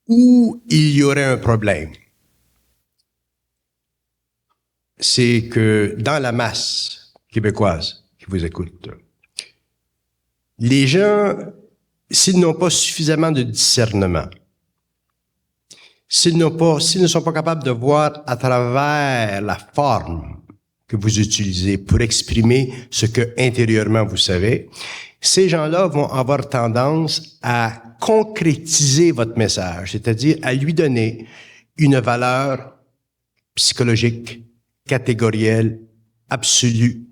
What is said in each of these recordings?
où il y aurait un problème, c'est que dans la masse québécoise qui vous écoute, les gens, s'ils n'ont pas suffisamment de discernement, s'ils ne sont pas capables de voir à travers la forme que vous utilisez pour exprimer ce que intérieurement vous savez, ces gens-là vont avoir tendance à concrétiser votre message, c'est-à-dire à lui donner une valeur psychologique, catégorielle, absolue.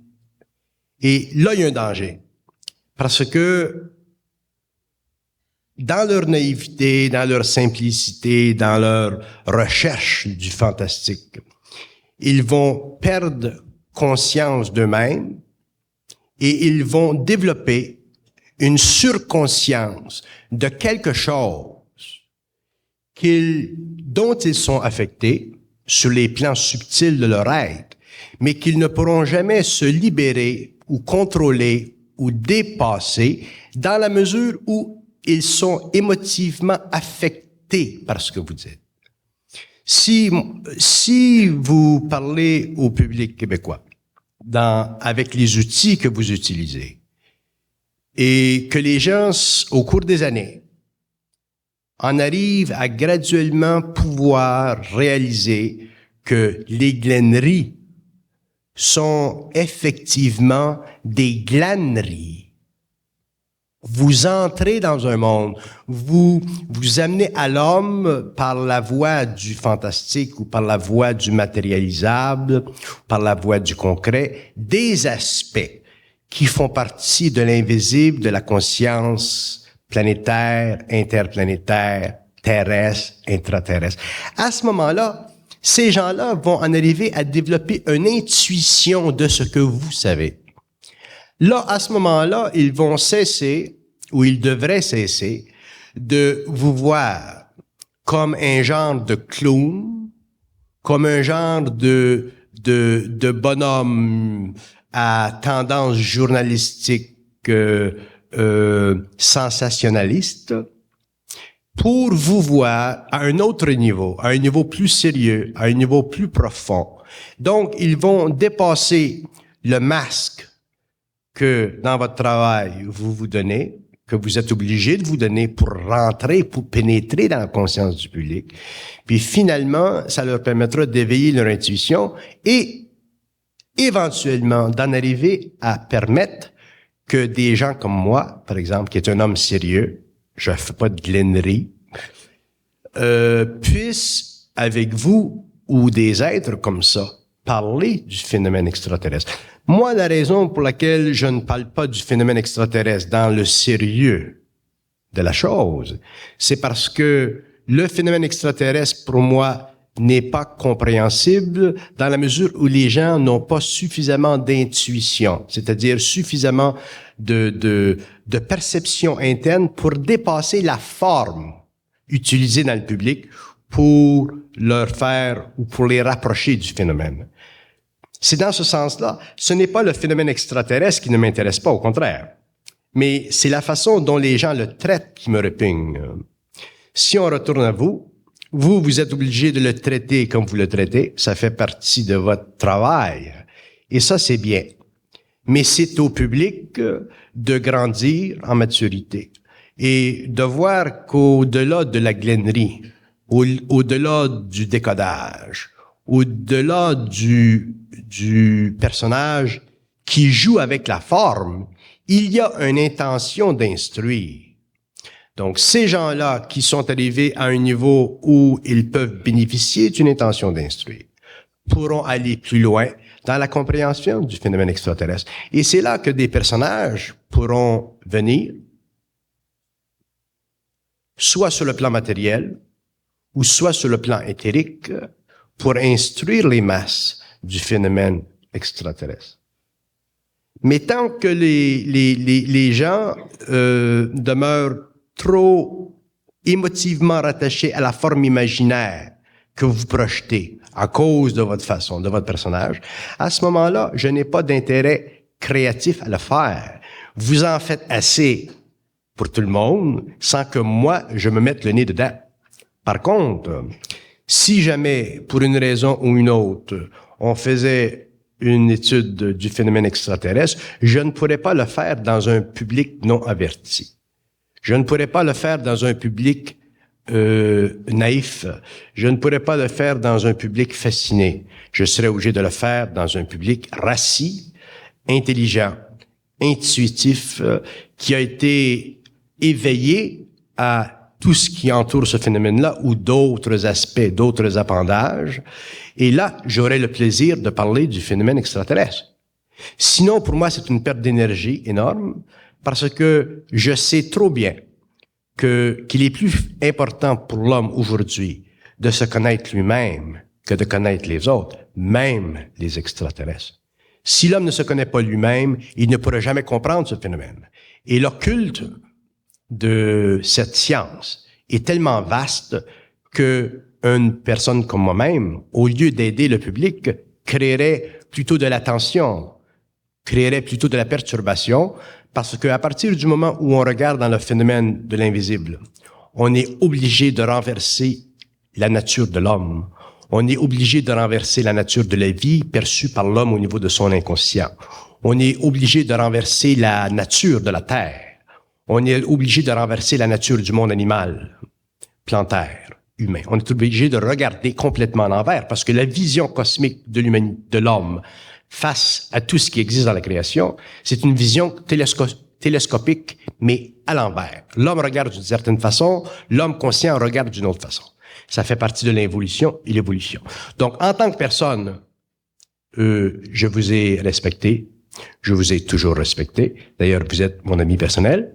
Et là, il y a un danger. Parce que dans leur naïveté, dans leur simplicité, dans leur recherche du fantastique, ils vont perdre conscience d'eux-mêmes et ils vont développer une surconscience de quelque chose dont ils sont affectés sur les plans subtils de leur être, mais qu'ils ne pourront jamais se libérer ou contrôler ou dépasser dans la mesure où ils sont émotivement affectés par ce que vous dites. Si vous parlez au public québécois avec les outils que vous utilisez et que les gens, au cours des années, en arrivent à graduellement pouvoir réaliser que les glaneries sont effectivement des glaneries. Vous entrez dans un monde, vous amenez à l'homme par la voie du fantastique ou par la voie du matérialisable, par la voie du concret, des aspects qui font partie de l'invisible, de la conscience planétaire, interplanétaire, terrestre, intraterrestre. À ce moment-là, ces gens-là vont en arriver à développer une intuition de ce que vous savez. Là, à ce moment-là, ils vont cesser, ou ils devraient cesser, de vous voir comme un genre de clown, comme un genre de bonhomme à tendance journalistique sensationnaliste, pour vous voir à un autre niveau, à un niveau plus sérieux, à un niveau plus profond. Donc, ils vont dépasser le masque que dans votre travail, vous donnez, que vous êtes obligé de vous donner pour rentrer, pour pénétrer dans la conscience du public. Puis finalement, ça leur permettra d'éveiller leur intuition et éventuellement d'en arriver à permettre que des gens comme moi, par exemple, qui est un homme sérieux, je fais pas de glainerie, puissent, avec vous ou des êtres comme ça, parler du phénomène extraterrestre. Moi, la raison pour laquelle je ne parle pas du phénomène extraterrestre dans le sérieux de la chose, c'est parce que le phénomène extraterrestre, pour moi, n'est pas compréhensible dans la mesure où les gens n'ont pas suffisamment d'intuition, c'est-à-dire suffisamment de perception interne pour dépasser la forme utilisée dans le public pour leur faire ou pour les rapprocher du phénomène. C'est dans ce sens-là, ce n'est pas le phénomène extraterrestre qui ne m'intéresse pas, au contraire, mais c'est la façon dont les gens le traitent qui me répugne. Si on retourne à vous, vous êtes obligé de le traiter comme vous le traitez, ça fait partie de votre travail, et ça, c'est bien. Mais c'est au public de grandir en maturité et de voir qu'au-delà de la glainerie, au-delà du décodage, au-delà du personnage qui joue avec la forme, il y a une intention d'instruire. Donc, ces gens-là qui sont arrivés à un niveau où ils peuvent bénéficier d'une intention d'instruire pourront aller plus loin dans la compréhension du phénomène extraterrestre. Et c'est là que des personnages pourront venir, soit sur le plan matériel, ou soit sur le plan éthérique, pour instruire les masses du phénomène extraterrestre. Mais tant que les gens demeurent trop émotivement rattachés à la forme imaginaire que vous projetez à cause de votre façon, de votre personnage, à ce moment-là, je n'ai pas d'intérêt créatif à le faire. Vous en faites assez pour tout le monde sans que moi, je me mette le nez dedans. Par contre, si jamais, pour une raison ou une autre, on faisait une étude du phénomène extraterrestre, je ne pourrais pas le faire dans un public non averti. Je ne pourrais pas le faire dans un public naïf. Je ne pourrais pas le faire dans un public fasciné. Je serais obligé de le faire dans un public rassis, intelligent, intuitif, qui a été éveillé à tout ce qui entoure ce phénomène-là ou d'autres aspects, d'autres appendages. Et là, j'aurai le plaisir de parler du phénomène extraterrestre. Sinon, pour moi, c'est une perte d'énergie énorme parce que je sais trop bien qu'il est plus important pour l'homme aujourd'hui de se connaître lui-même que de connaître les autres, même les extraterrestres. Si l'homme ne se connaît pas lui-même, il ne pourra jamais comprendre ce phénomène. Et l'occulte de cette science est tellement vaste que une personne comme moi-même, au lieu d'aider le public, créerait plutôt de la tension, créerait plutôt de la perturbation, parce qu'à partir du moment où on regarde dans le phénomène de l'invisible, on est obligé de renverser la nature de l'homme. On est obligé de renverser la nature de la vie perçue par l'homme au niveau de son inconscient. On est obligé de renverser la nature de la Terre. On est obligé de renverser la nature du monde animal, plantaire, humain. On est obligé de regarder complètement à l'envers parce que la vision cosmique de l'homme face à tout ce qui existe dans la création, c'est une vision télescopique, mais à l'envers. L'homme regarde d'une certaine façon, l'homme conscient regarde d'une autre façon. Ça fait partie de l'involution et l'évolution. Donc, en tant que personne, je vous ai respecté, je vous ai toujours respecté. D'ailleurs, vous êtes mon ami personnel.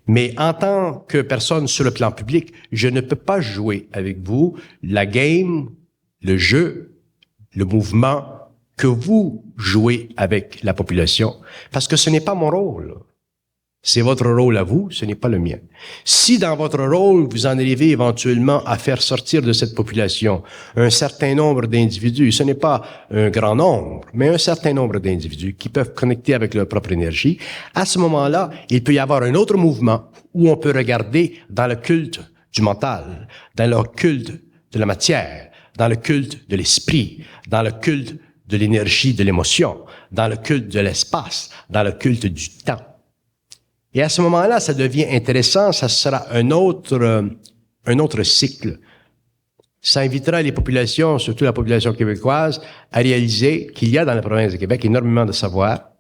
Mais en tant que personne sur le plan public, je ne peux pas jouer avec vous la game, le jeu, le mouvement que vous jouez avec la population, parce que ce n'est pas mon rôle. C'est votre rôle à vous, ce n'est pas le mien. Si dans votre rôle, vous en arrivez éventuellement à faire sortir de cette population un certain nombre d'individus, ce n'est pas un grand nombre, mais un certain nombre d'individus qui peuvent connecter avec leur propre énergie, à ce moment-là, il peut y avoir un autre mouvement où on peut regarder dans le culte du mental, dans le culte de la matière, dans le culte de l'esprit, dans le culte de l'énergie, de l'émotion, dans le culte de l'espace, dans le culte du temps. Et à ce moment-là, ça devient intéressant, ça sera un autre cycle. Ça invitera les populations, surtout la population québécoise, à réaliser qu'il y a dans la province de Québec énormément de savoir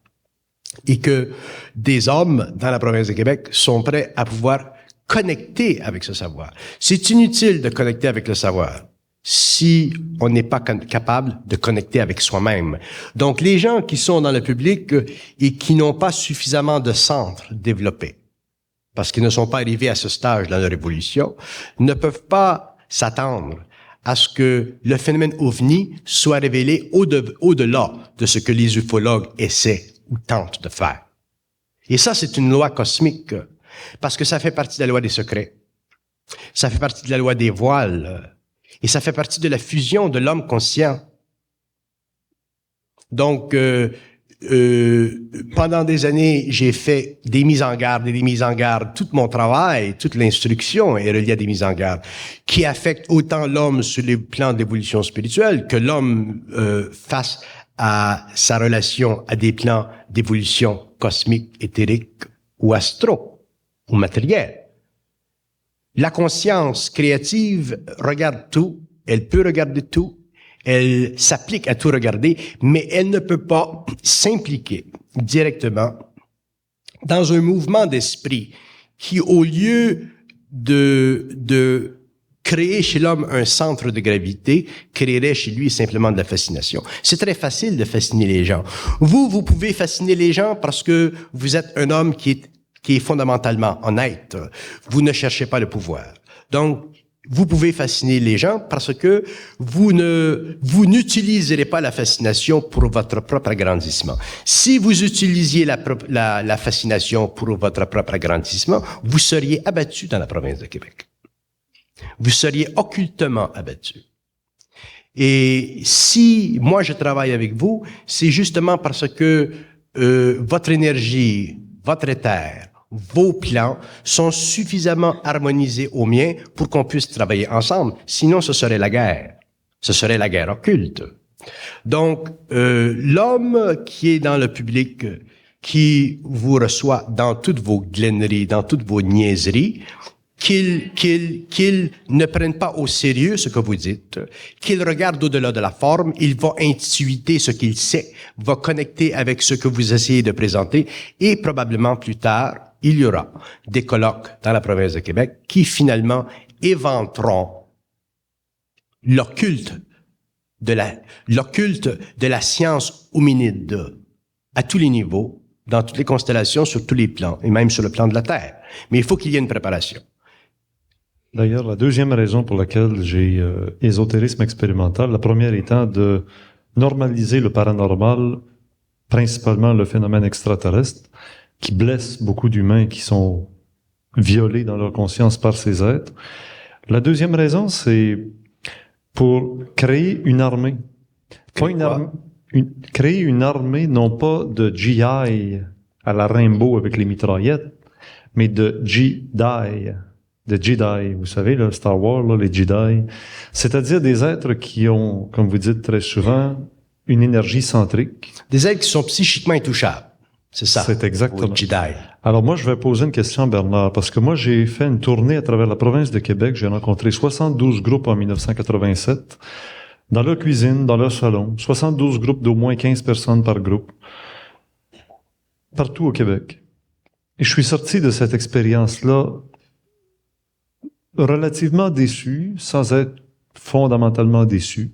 et que des hommes dans la province de Québec sont prêts à pouvoir connecter avec ce savoir. C'est inutile de connecter avec le savoir si on n'est pas capable de connecter avec soi-même. Donc, les gens qui sont dans le public et qui n'ont pas suffisamment de centres développés, parce qu'ils ne sont pas arrivés à ce stage dans leur évolution, ne peuvent pas s'attendre à ce que le phénomène OVNI soit révélé au-delà de ce que les ufologues essaient ou tentent de faire. Et ça, c'est une loi cosmique, parce que ça fait partie de la loi des secrets. Ça fait partie de la loi des voiles. Et ça fait partie de la fusion de l'homme conscient. Donc, pendant des années, j'ai fait des mises en garde et des mises en garde. Tout mon travail, toute l'instruction est reliée à des mises en garde qui affectent autant l'homme sur les plans d'évolution spirituelle que l'homme face à sa relation à des plans d'évolution cosmique, éthérique ou astro ou matériel. La conscience créative regarde tout, elle peut regarder tout, elle s'applique à tout regarder, mais elle ne peut pas s'impliquer directement dans un mouvement d'esprit qui, au lieu de créer chez l'homme un centre de gravité, créerait chez lui simplement de la fascination. C'est très facile de fasciner les gens. Vous pouvez fasciner les gens parce que vous êtes un homme qui est fondamentalement honnête. Vous ne cherchez pas le pouvoir. Donc, vous pouvez fasciner les gens parce que vous n'utiliserez pas la fascination pour votre propre agrandissement. Si vous utilisiez la fascination pour votre propre agrandissement, vous seriez abattu dans la province de Québec. Vous seriez occultement abattu. Et si moi je travaille avec vous, c'est justement parce que votre énergie, votre éther, vos plans sont suffisamment harmonisés aux miens pour qu'on puisse travailler ensemble. Sinon, ce serait la guerre. Ce serait la guerre occulte. Donc, l'homme qui est dans le public, qui vous reçoit dans toutes vos glenneries, dans toutes vos niaiseries, qu'il ne prenne pas au sérieux ce que vous dites, qu'il regarde au-delà de la forme, il va intuiter ce qu'il sait, va connecter avec ce que vous essayez de présenter, et probablement plus tard, il y aura des colloques dans la province de Québec qui finalement éventeront l'occulte de la science hominide à tous les niveaux, dans toutes les constellations, sur tous les plans, et même sur le plan de la Terre. Mais il faut qu'il y ait une préparation. D'ailleurs, la deuxième raison pour laquelle j'ai ésotérisme expérimental, la première étant de normaliser le paranormal, principalement le phénomène extraterrestre, qui blesse beaucoup d'humains qui sont violés dans leur conscience par ces êtres. La deuxième raison, c'est pour créer une armée. Créer une armée, non pas de GI à la Rainbow avec les mitraillettes, mais de Jedi. De Jedi, vous savez, là, Star Wars, là, les Jedi. C'est-à-dire des êtres qui ont, comme vous dites très souvent, une énergie centrique. Des êtres qui sont psychiquement intouchables. C'est ça. C'est exactement. Jedi. Alors moi, je vais poser une question à Bernard, parce que moi, j'ai fait une tournée à travers la province de Québec. J'ai rencontré 72 groupes en 1987, dans leur cuisine, dans leur salon. 72 groupes d'au moins 15 personnes par groupe, partout au Québec. Et je suis sorti de cette expérience-là relativement déçu, sans être fondamentalement déçu,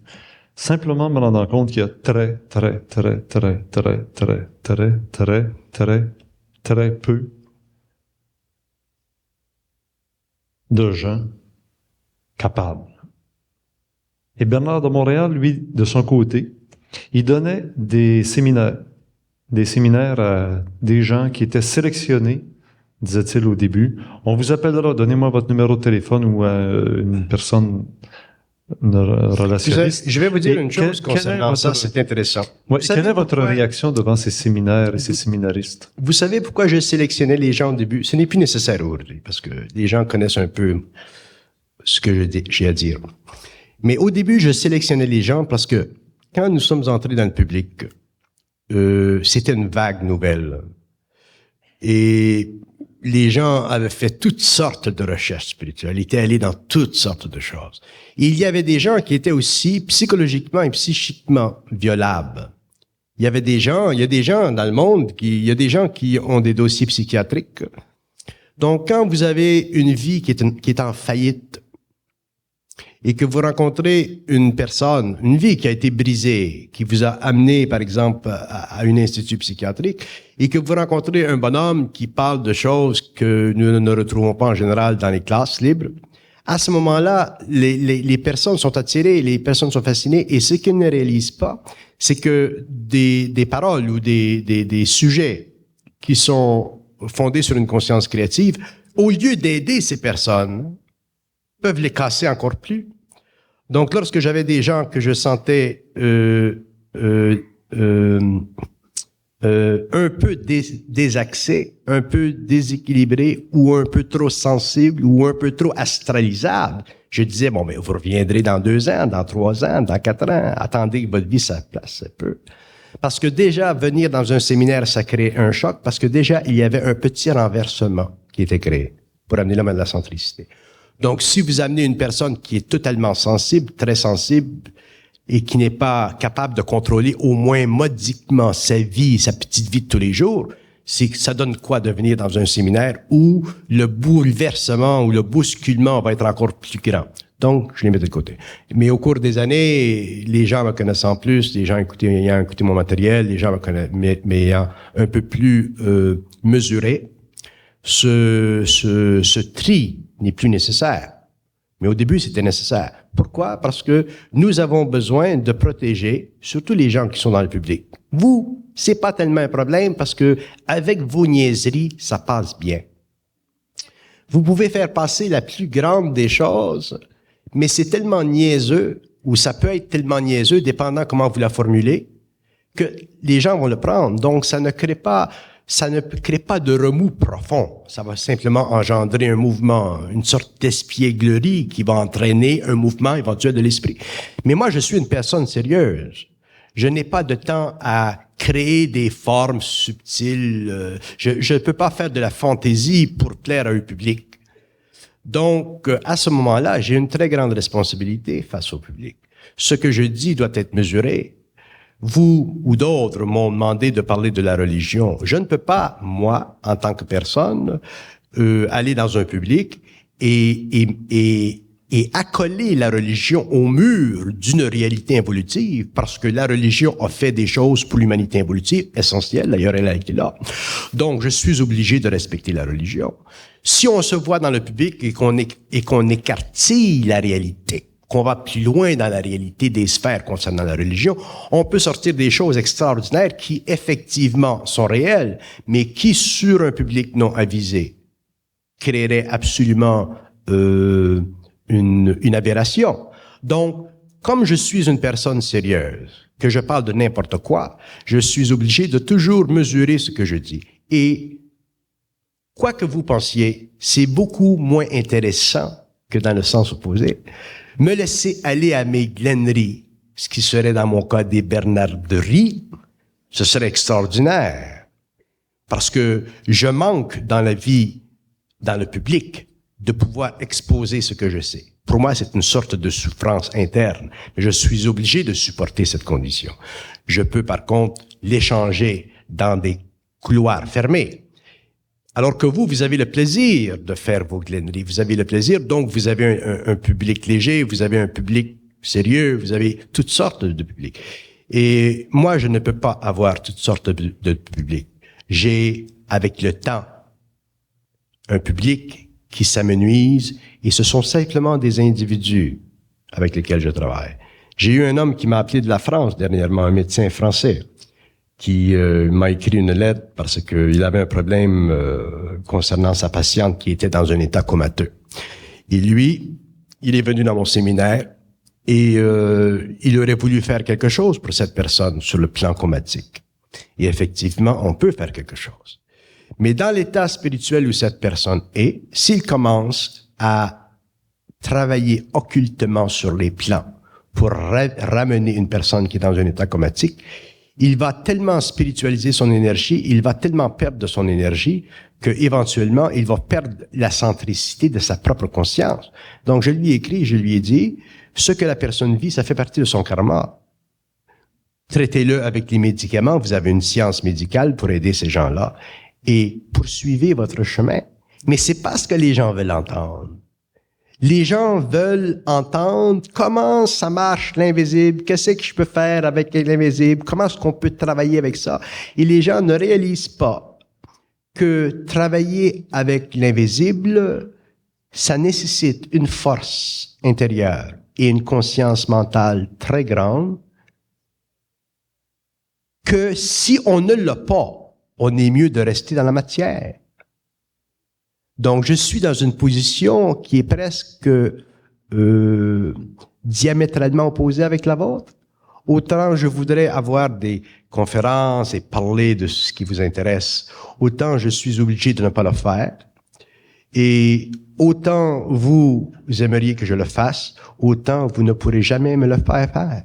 simplement me rendant compte qu'il y a très peu de gens capables. Et Bernard de Montréal, lui, de son côté, il donnait des séminaires à des gens qui étaient sélectionnés, disait-il au début. On vous appellera, donnez-moi votre numéro de téléphone ou à une personne relationniste. Je vais vous dire une chose concernant ça, c'est intéressant. Ouais, quelle est votre réaction devant ces séminaires et ces séminaristes? Vous savez pourquoi je sélectionnais les gens au début? Ce n'est plus nécessaire aujourd'hui, parce que les gens connaissent un peu ce que j'ai à dire. Mais au début, je sélectionnais les gens parce que quand nous sommes entrés dans le public, c'était une vague nouvelle. Et les gens avaient fait toutes sortes de recherches spirituelles, étaient allés dans toutes sortes de choses. Et il y avait des gens qui étaient aussi psychologiquement et psychiquement violables. Il y a des gens dans le monde il y a des gens qui ont des dossiers psychiatriques. Donc, quand vous avez une vie qui est en faillite, et que vous rencontrez une personne, une vie qui a été brisée, qui vous a amené, par exemple, à un institut psychiatrique, et que vous rencontrez un bonhomme qui parle de choses que nous ne retrouvons pas en général dans les classes libres, à ce moment-là, les personnes sont attirées, les personnes sont fascinées, et ce qu'ils ne réalisent pas, c'est que des paroles ou des sujets qui sont fondés sur une conscience créative, au lieu d'aider ces personnes, peuvent les casser encore plus. Donc, lorsque j'avais des gens que je sentais un peu désaxés, un peu déséquilibrés, ou un peu trop sensibles, ou un peu trop astralisables, je disais, bon, mais vous reviendrez dans 2 ans, dans 3 ans, dans 4 ans, attendez que votre vie se place un peu. Parce que déjà, venir dans un séminaire, ça crée un choc, parce que déjà, il y avait un petit renversement qui était créé pour amener l'homme à de la centricité. Donc, si vous amenez une personne qui est totalement sensible, très sensible, et qui n'est pas capable de contrôler au moins modiquement sa vie, sa petite vie de tous les jours, ça donne quoi de venir dans un séminaire où le bouleversement ou le bousculement va être encore plus grand. Donc, je les mets de côté. Mais au cours des années, les gens me connaissant plus, les gens ayant écouté mon matériel, les gens m'ayant un peu plus mesuré, ce tri n'est plus nécessaire. Mais au début, c'était nécessaire. Pourquoi? Parce que nous avons besoin de protéger, surtout les gens qui sont dans le public. Vous, c'est pas tellement un problème parce que avec vos niaiseries, ça passe bien. Vous pouvez faire passer la plus grande des choses, mais c'est tellement niaiseux, ou ça peut être tellement niaiseux, dépendant comment vous la formulez, que les gens vont le prendre. Donc, ça ne crée pas ça ne crée pas de remous profond. Ça va simplement engendrer un mouvement, une sorte d'espièglerie qui va entraîner un mouvement éventuel de l'esprit. Mais moi, je suis une personne sérieuse. Je n'ai pas de temps à créer des formes subtiles. Je ne peux pas faire de la fantaisie pour plaire à un public. Donc, à ce moment-là, j'ai une très grande responsabilité face au public. Ce que je dis doit être mesuré. Vous ou d'autres m'ont demandé de parler de la religion. Je ne peux pas, moi, en tant que personne, aller dans un public et accoler la religion au mur d'une réalité évolutive, parce que la religion a fait des choses pour l'humanité évolutive, essentielles, d'ailleurs elle a été là. Donc, je suis obligé de respecter la religion. Si on se voit dans le public et qu'on écartille la réalité, qu'on va plus loin dans la réalité des sphères concernant la religion, on peut sortir des choses extraordinaires qui, effectivement, sont réelles, mais qui, sur un public non avisé, créeraient absolument une aberration. Donc, comme je suis une personne sérieuse, que je parle de n'importe quoi, je suis obligé de toujours mesurer ce que je dis. Et quoi que vous pensiez, c'est beaucoup moins intéressant que dans le sens opposé. Me laisser aller à mes glenneries, ce qui serait dans mon cas des bernarderies, ce serait extraordinaire. Parce que je manque dans la vie, dans le public, de pouvoir exposer ce que je sais. Pour moi, c'est une sorte de souffrance interne. Mais je suis obligé de supporter cette condition. Je peux, par contre, l'échanger dans des couloirs fermés. Alors que vous avez le plaisir de faire vos glenneries. Vous avez le plaisir, donc vous avez un public léger, vous avez un public sérieux, vous avez toutes sortes de publics. Et moi, je ne peux pas avoir toutes sortes de publics. J'ai, avec le temps, un public qui s'amenuise, et ce sont simplement des individus avec lesquels je travaille. J'ai eu un homme qui m'a appelé de la France dernièrement, un médecin français, qui m'a écrit une lettre parce qu'il avait un problème concernant sa patiente qui était dans un état comateux. Et lui, il est venu dans mon séminaire et il aurait voulu faire quelque chose pour cette personne sur le plan comatique. Et effectivement, on peut faire quelque chose. Mais dans l'état spirituel où cette personne est, s'il commence à travailler occultement sur les plans pour ramener une personne qui est dans un état comatique, il va tellement spiritualiser son énergie, il va tellement perdre de son énergie que éventuellement il va perdre la centricité de sa propre conscience. Donc je lui ai écrit, je lui ai dit, ce que la personne vit, ça fait partie de son karma. Traitez-le avec les médicaments, vous avez une science médicale pour aider ces gens-là et poursuivez votre chemin. Mais c'est pas ce que les gens veulent entendre. Les gens veulent entendre comment ça marche l'invisible, qu'est-ce que je peux faire avec l'invisible, comment est-ce qu'on peut travailler avec ça. Et les gens ne réalisent pas que travailler avec l'invisible, ça nécessite une force intérieure et une conscience mentale très grande, que si on ne l'a pas, on est mieux de rester dans la matière. Donc, je suis dans une position qui est presque diamétralement opposée avec la vôtre. Autant je voudrais avoir des conférences et parler de ce qui vous intéresse, autant je suis obligé de ne pas le faire. Et autant vous aimeriez que je le fasse, autant vous ne pourrez jamais me le faire.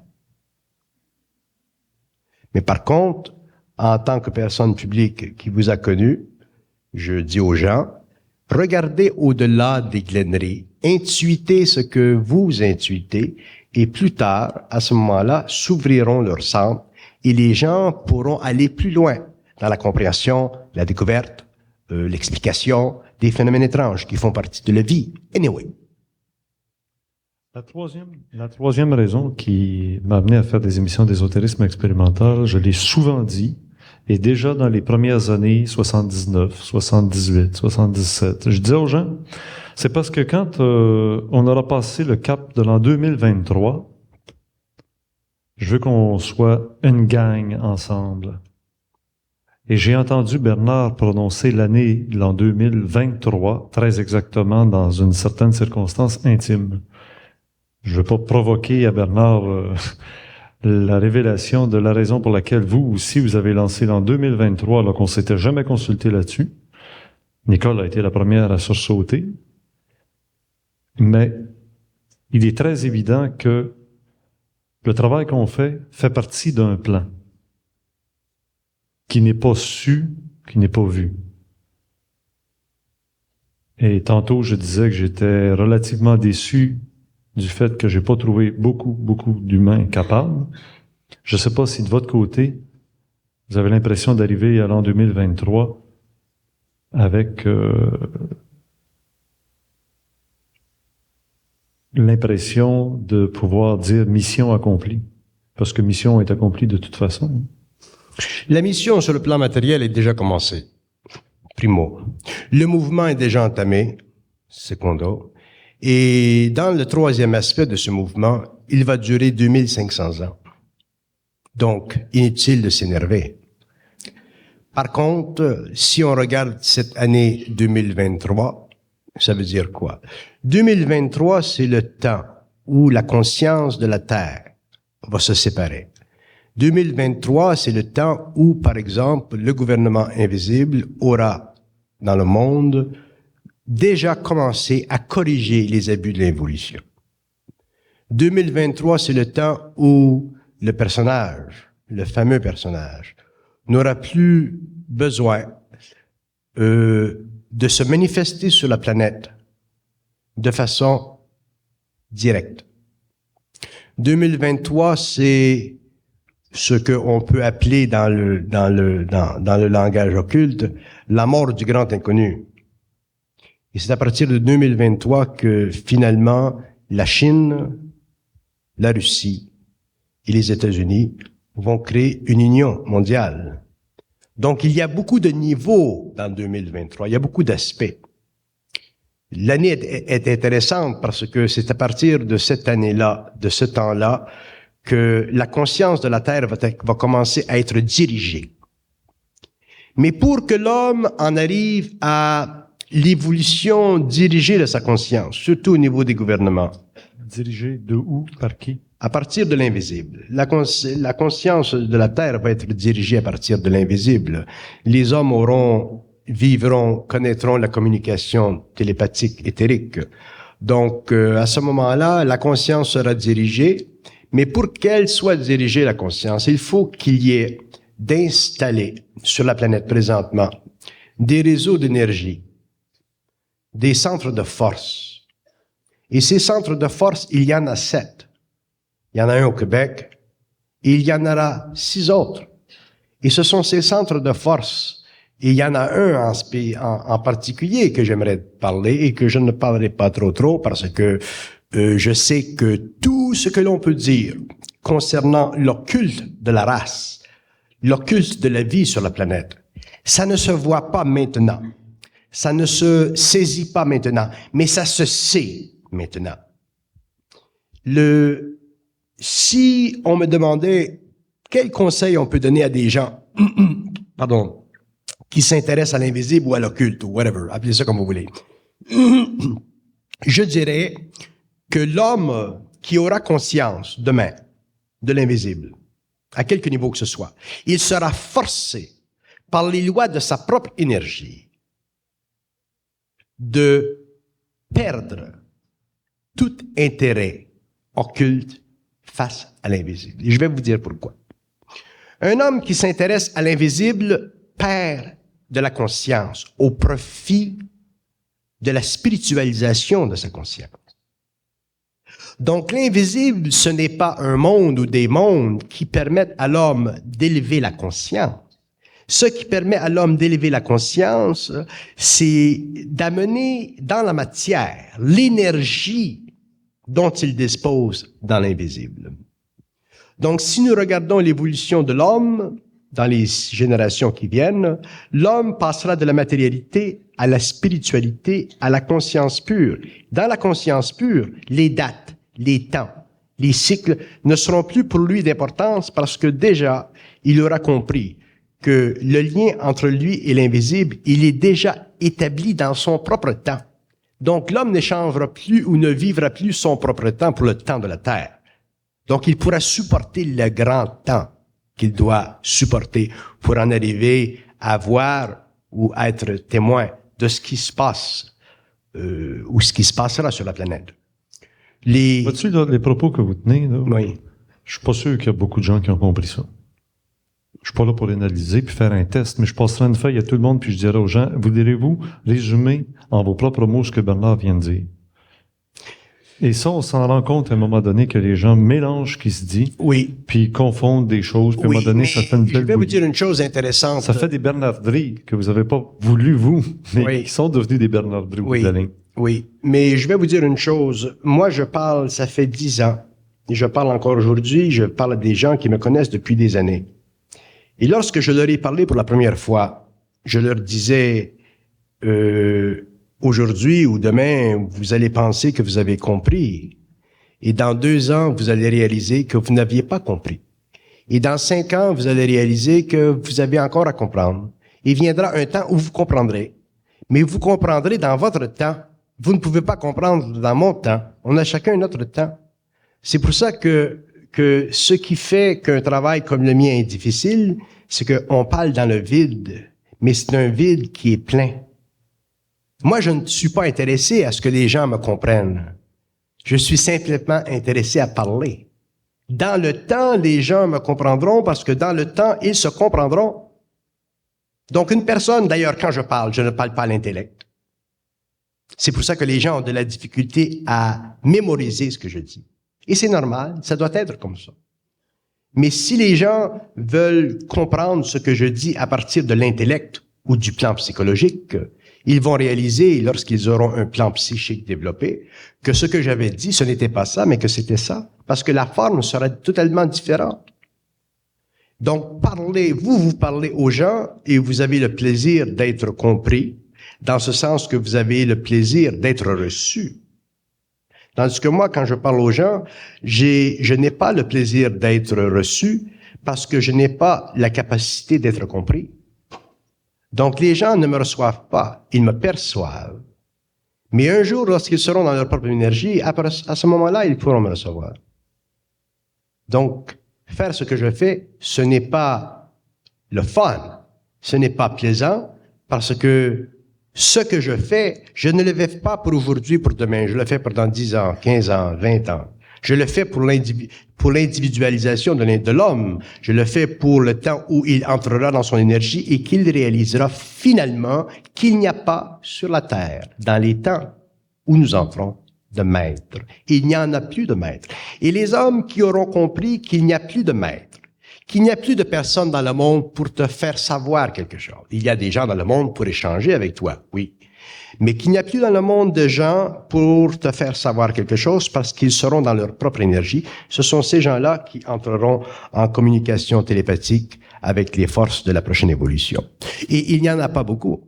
Mais par contre, en tant que personne publique qui vous a connu, je dis aux gens, regardez au-delà des glenneries, intuitez ce que vous intuitez, et plus tard, à ce moment-là, s'ouvriront leurs centres, et les gens pourront aller plus loin dans la compréhension, la découverte, l'explication des phénomènes étranges qui font partie de la vie. Anyway. La troisième raison qui m'a amené à faire des émissions d'ésotérisme expérimental, je l'ai souvent dit, et déjà dans les premières années 79, 78, 77, je disais aux gens, c'est parce que quand on aura passé le cap de l'an 2023, je veux qu'on soit une gang ensemble. Et j'ai entendu Bernard prononcer l'an 2023, très exactement dans une certaine circonstance intime. Je veux pas provoquer à Bernard la révélation de la raison pour laquelle vous aussi, vous avez lancé l'an 2023, alors qu'on s'était jamais consulté là-dessus. Nicole a été la première à sursauter. Mais il est très évident que le travail qu'on fait partie d'un plan qui n'est pas su, qui n'est pas vu. Et tantôt, je disais que j'étais relativement déçu du fait que j'ai pas trouvé beaucoup d'humains capables. Je sais pas si de votre côté, vous avez l'impression d'arriver à l'an 2023 avec l'impression de pouvoir dire mission accomplie. Parce que mission est accomplie de toute façon. La mission sur le plan matériel est déjà commencée. Primo. Le mouvement est déjà entamé. Secondo. Et dans le troisième aspect de ce mouvement, il va durer 2500 ans. Donc, inutile de s'énerver. Par contre, si on regarde cette année 2023, ça veut dire quoi? 2023, c'est le temps où la conscience de la Terre va se séparer. 2023, c'est le temps où, par exemple, le gouvernement invisible aura, dans le monde, déjà commencé à corriger les abus de l'évolution. 2023, c'est le temps où le personnage, le fameux personnage, n'aura plus besoin de se manifester sur la planète de façon directe. 2023, c'est ce qu'on peut appeler dans le langage occulte la mort du grand inconnu. Et c'est à partir de 2023 que finalement la Chine, la Russie et les États-Unis vont créer une union mondiale. Donc il y a beaucoup de niveaux dans 2023, il y a beaucoup d'aspects. L'année est intéressante parce que c'est à partir de cette année-là, de ce temps-là, que la conscience de la Terre va commencer à être dirigée. Mais pour que l'homme en arrive à l'évolution dirigée de sa conscience, surtout au niveau des gouvernements. Dirigée de où, par qui? À partir de l'invisible. La conscience de la Terre va être dirigée à partir de l'invisible. Les hommes vivront, connaîtront la communication télépathique, éthérique. Donc, à ce moment-là, la conscience sera dirigée, mais pour qu'elle soit dirigée, la conscience, il faut qu'il y ait d'installer sur la planète présentement des réseaux d'énergie, des centres de force. Et ces centres de force, il y en a 7. Il y en a un au Québec, et il y en aura 6 autres. Et ce sont ces centres de force. Et il y en a un en particulier que j'aimerais parler et que je ne parlerai pas trop parce que je sais que tout ce que l'on peut dire concernant l'occulte de la race, l'occulte de la vie sur la planète, ça ne se voit pas maintenant. Ça ne se saisit pas maintenant, mais ça se sait maintenant. Si on me demandait quel conseil on peut donner à des gens, qui s'intéressent à l'invisible ou à l'occulte ou whatever, appelez ça comme vous voulez, je dirais que l'homme qui aura conscience demain de l'invisible, à quelque niveau que ce soit, il sera forcé par les lois de sa propre énergie de perdre tout intérêt occulte face à l'invisible. Et je vais vous dire pourquoi. Un homme qui s'intéresse à l'invisible perd de la conscience au profit de la spiritualisation de sa conscience. Donc l'invisible, ce n'est pas un monde ou des mondes qui permettent à l'homme d'élever la conscience. Ce qui permet à l'homme d'élever la conscience, c'est d'amener dans la matière l'énergie dont il dispose dans l'invisible. Donc, si nous regardons l'évolution de l'homme dans les générations qui viennent, l'homme passera de la matérialité à la spiritualité, à la conscience pure. Dans la conscience pure, les dates, les temps, les cycles ne seront plus pour lui d'importance parce que déjà, il aura compris que le lien entre lui et l'invisible, il est déjà établi dans son propre temps. Donc, l'homme n'échangera plus ou ne vivra plus son propre temps pour le temps de la Terre. Donc, il pourra supporter le grand temps qu'il doit supporter pour en arriver à voir ou à être témoin de ce qui se passe ou ce qui se passera sur la planète. Vois-tu, là, les propos que vous tenez, là, Oui. je suis pas sûr qu'il y a beaucoup de gens qui ont compris ça. Je suis pas là pour l'analyser puis faire un test, mais je passerai une feuille à tout le monde puis je dirai aux gens, voudrez-vous résumer en vos propres mots ce que Bernard vient de dire? Et ça, on s'en rend compte à un moment donné que les gens mélangent ce qui se dit, Oui. puis confondent des choses, puis à un Oui, moment donné, mais ça fait une je belle vais vous bouillie. dire une chose intéressante. Ça fait des bernarderies que vous avez pas voulu, vous, mais Oui. qui sont devenus des bernarderies au bout Oui, de la ligne. oui. Mais je vais vous dire une chose. Moi, je parle, ça fait 10 ans. Et je parle encore aujourd'hui. Je parle à des gens qui me connaissent depuis des années. Et lorsque je leur ai parlé pour la première fois, je leur disais, aujourd'hui ou demain, vous allez penser que vous avez compris. Et dans 2 ans, vous allez réaliser que vous n'aviez pas compris. Et dans 5 ans, vous allez réaliser que vous avez encore à comprendre. Il viendra un temps où vous comprendrez. Mais vous comprendrez dans votre temps. Vous ne pouvez pas comprendre dans mon temps. On a chacun notre temps. C'est pour ça que ce qui fait qu'un travail comme le mien est difficile, c'est qu'on parle dans le vide. Mais c'est un vide qui est plein. Moi, je ne suis pas intéressé à ce que les gens me comprennent. Je suis simplement intéressé à parler. Dans le temps, les gens me comprendront parce que dans le temps, ils se comprendront. Donc, une personne, d'ailleurs, quand je ne parle pas à l'intellect. C'est pour ça que les gens ont de la difficulté à mémoriser ce que je dis. Et c'est normal, ça doit être comme ça. Mais si les gens veulent comprendre ce que je dis à partir de l'intellect ou du plan psychologique, ils vont réaliser, lorsqu'ils auront un plan psychique développé, que ce que j'avais dit, ce n'était pas ça, mais que c'était ça. Parce que la forme sera totalement différente. Donc, vous parlez aux gens et vous avez le plaisir d'être compris, dans ce sens que vous avez le plaisir d'être reçu. Tandis que moi, quand je parle aux gens, je n'ai pas le plaisir d'être reçu parce que je n'ai pas la capacité d'être compris. Donc, les gens ne me reçoivent pas, ils me perçoivent. Mais un jour, lorsqu'ils seront dans leur propre énergie, à ce moment-là, ils pourront me recevoir. Donc, faire ce que je fais, ce n'est pas le fun, ce n'est pas plaisant, parce que ce que je fais, je ne le fais pas pour aujourd'hui, pour demain, je le fais pour dans 10 ans, 15 ans, 20 ans. Je le fais pour l'individualisation de l'homme. Je le fais pour le temps où il entrera dans son énergie et qu'il réalisera finalement qu'il n'y a pas sur la terre, dans les temps où nous entrons, de maître. Il n'y en a plus de maître. Et les hommes qui auront compris qu'il n'y a plus de maître, qu'il n'y a plus de personnes dans le monde pour te faire savoir quelque chose. Il y a des gens dans le monde pour échanger avec toi, oui. Mais qu'il n'y a plus dans le monde de gens pour te faire savoir quelque chose parce qu'ils seront dans leur propre énergie. Ce sont ces gens-là qui entreront en communication télépathique avec les forces de la prochaine évolution. Et il n'y en a pas beaucoup.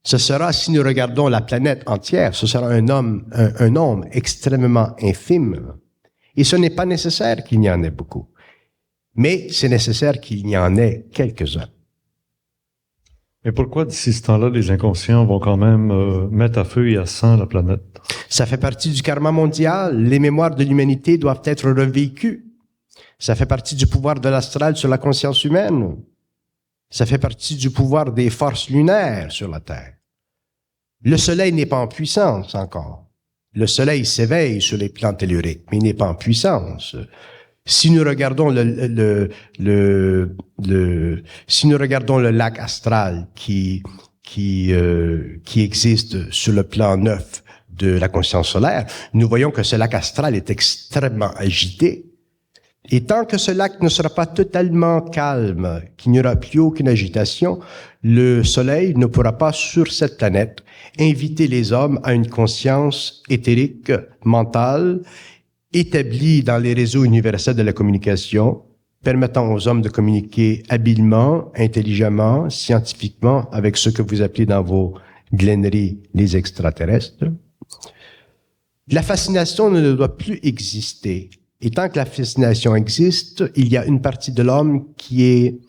Ce sera, si nous regardons la planète entière, ce sera un nombre extrêmement infime. Et ce n'est pas nécessaire qu'il y en ait beaucoup. Mais c'est nécessaire qu'il y en ait quelques-uns. Mais pourquoi, d'ici ce temps-là, les inconscients vont quand même mettre à feu et à sang la planète? Ça fait partie du karma mondial. Les mémoires de l'humanité doivent être revécues. Ça fait partie du pouvoir de l'astral sur la conscience humaine. Ça fait partie du pouvoir des forces lunaires sur la Terre. Le soleil n'est pas en puissance encore. Le soleil s'éveille sur les plans telluriques, mais il n'est pas en puissance. Si nous regardons si nous regardons le lac astral qui existe sur le plan 9 de la conscience solaire, nous voyons que ce lac astral est extrêmement agité. Et tant que ce lac ne sera pas totalement calme, qu'il n'y aura plus aucune agitation, le soleil ne pourra pas, sur cette planète, inviter les hommes à une conscience éthérique, mentale, établie dans les réseaux universels de la communication, permettant aux hommes de communiquer habilement, intelligemment, scientifiquement, avec ce que vous appelez dans vos glenneries les extraterrestres. La fascination ne doit plus exister. Et tant que la fascination existe, il y a une partie de l'homme qui est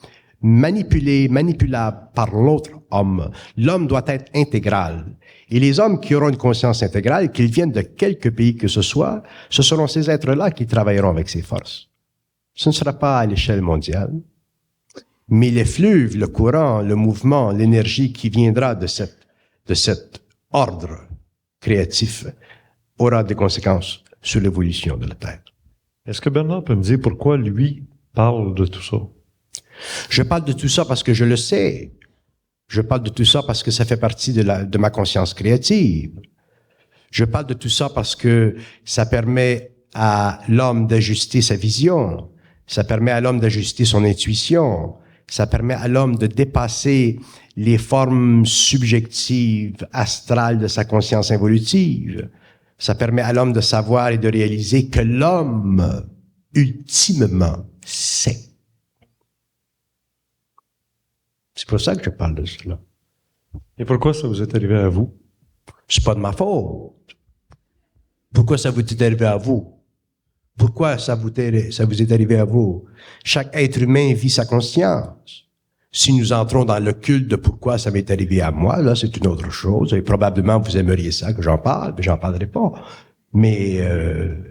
manipulable par l'autre homme. L'homme doit être intégral. Et les hommes qui auront une conscience intégrale, qu'ils viennent de quelque pays que ce soit, ce seront ces êtres-là qui travailleront avec ces forces. Ce ne sera pas à l'échelle mondiale, mais les fleuves, le courant, le mouvement, l'énergie qui viendra de cet ordre créatif aura des conséquences sur l'évolution de la Terre. Est-ce que Bernard peut me dire pourquoi lui parle de tout ça? Je parle de tout ça parce que je le sais. Je parle de tout ça parce que ça fait partie de ma conscience créative. Je parle de tout ça parce que ça permet à l'homme d'ajuster sa vision. Ça permet à l'homme d'ajuster son intuition. Ça permet à l'homme de dépasser les formes subjectives, astrales de sa conscience involutive. Ça permet à l'homme de savoir et de réaliser que l'homme, ultimement, sait. C'est pour ça que je parle de cela. Et pourquoi ça vous est arrivé à vous? C'est pas de ma faute. Pourquoi ça vous est arrivé à vous? Pourquoi ça vous est arrivé à vous? Chaque être humain vit sa conscience. Si nous entrons dans le culte de pourquoi ça m'est arrivé à moi, là, c'est une autre chose. Et probablement, vous aimeriez ça que j'en parle, mais j'en parlerai pas. Mais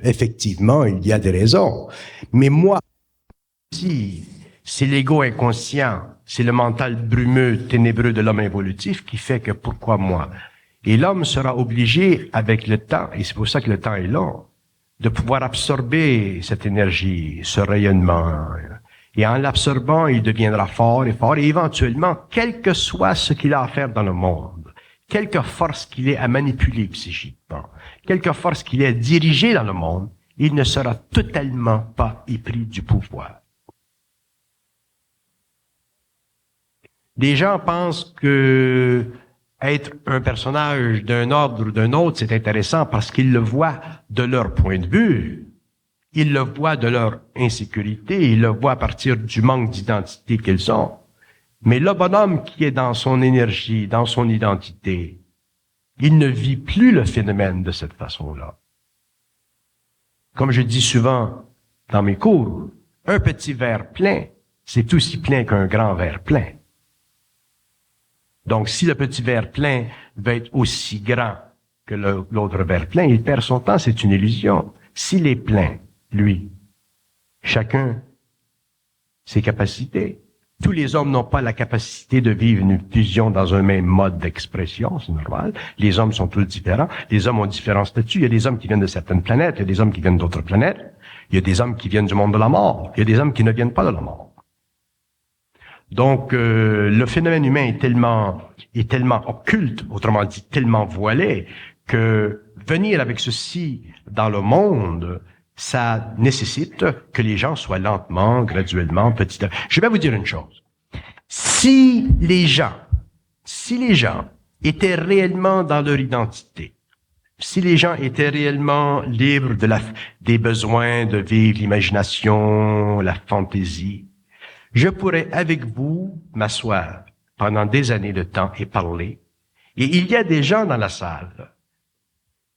effectivement, il y a des raisons. Mais moi, si c'est l'ego inconscient, c'est le mental brumeux, ténébreux de l'homme évolutif qui fait que pourquoi moi? Et l'homme sera obligé, avec le temps, et c'est pour ça que le temps est long, de pouvoir absorber cette énergie, ce rayonnement. Et en l'absorbant, il deviendra fort, et éventuellement, quel que soit ce qu'il a à faire dans le monde, quelque force qu'il ait à manipuler psychiquement, quelque force qu'il ait à diriger dans le monde, il ne sera totalement pas épris du pouvoir. Des gens pensent que être un personnage d'un ordre ou d'un autre, c'est intéressant parce qu'ils le voient de leur point de vue. Ils le voient de leur insécurité, ils le voient à partir du manque d'identité qu'ils ont. Mais le bonhomme qui est dans son énergie, dans son identité, il ne vit plus le phénomène de cette façon-là. Comme je dis souvent dans mes cours, un petit verre plein, c'est aussi plein qu'un grand verre plein. Donc, si le petit verre plein veut être aussi grand que l'autre verre plein, il perd son temps, c'est une illusion. S'il est plein, lui, chacun ses capacités. Tous les hommes n'ont pas la capacité de vivre une fusion dans un même mode d'expression, c'est normal. Les hommes sont tous différents. Les hommes ont différents statuts. Il y a des hommes qui viennent de certaines planètes, il y a des hommes qui viennent d'autres planètes. Il y a des hommes qui viennent du monde de la mort. Il y a des hommes qui ne viennent pas de la mort. Donc, le phénomène humain est tellement occulte, autrement dit, tellement voilé, que venir avec ceci dans le monde, ça nécessite que les gens soient lentement, graduellement, petit à petit. Je vais vous dire une chose. Si les gens étaient réellement dans leur identité, si les gens étaient réellement libres des besoins de vivre l'imagination, la fantaisie, je pourrais avec vous m'asseoir pendant des années de temps et parler. Et il y a des gens dans la salle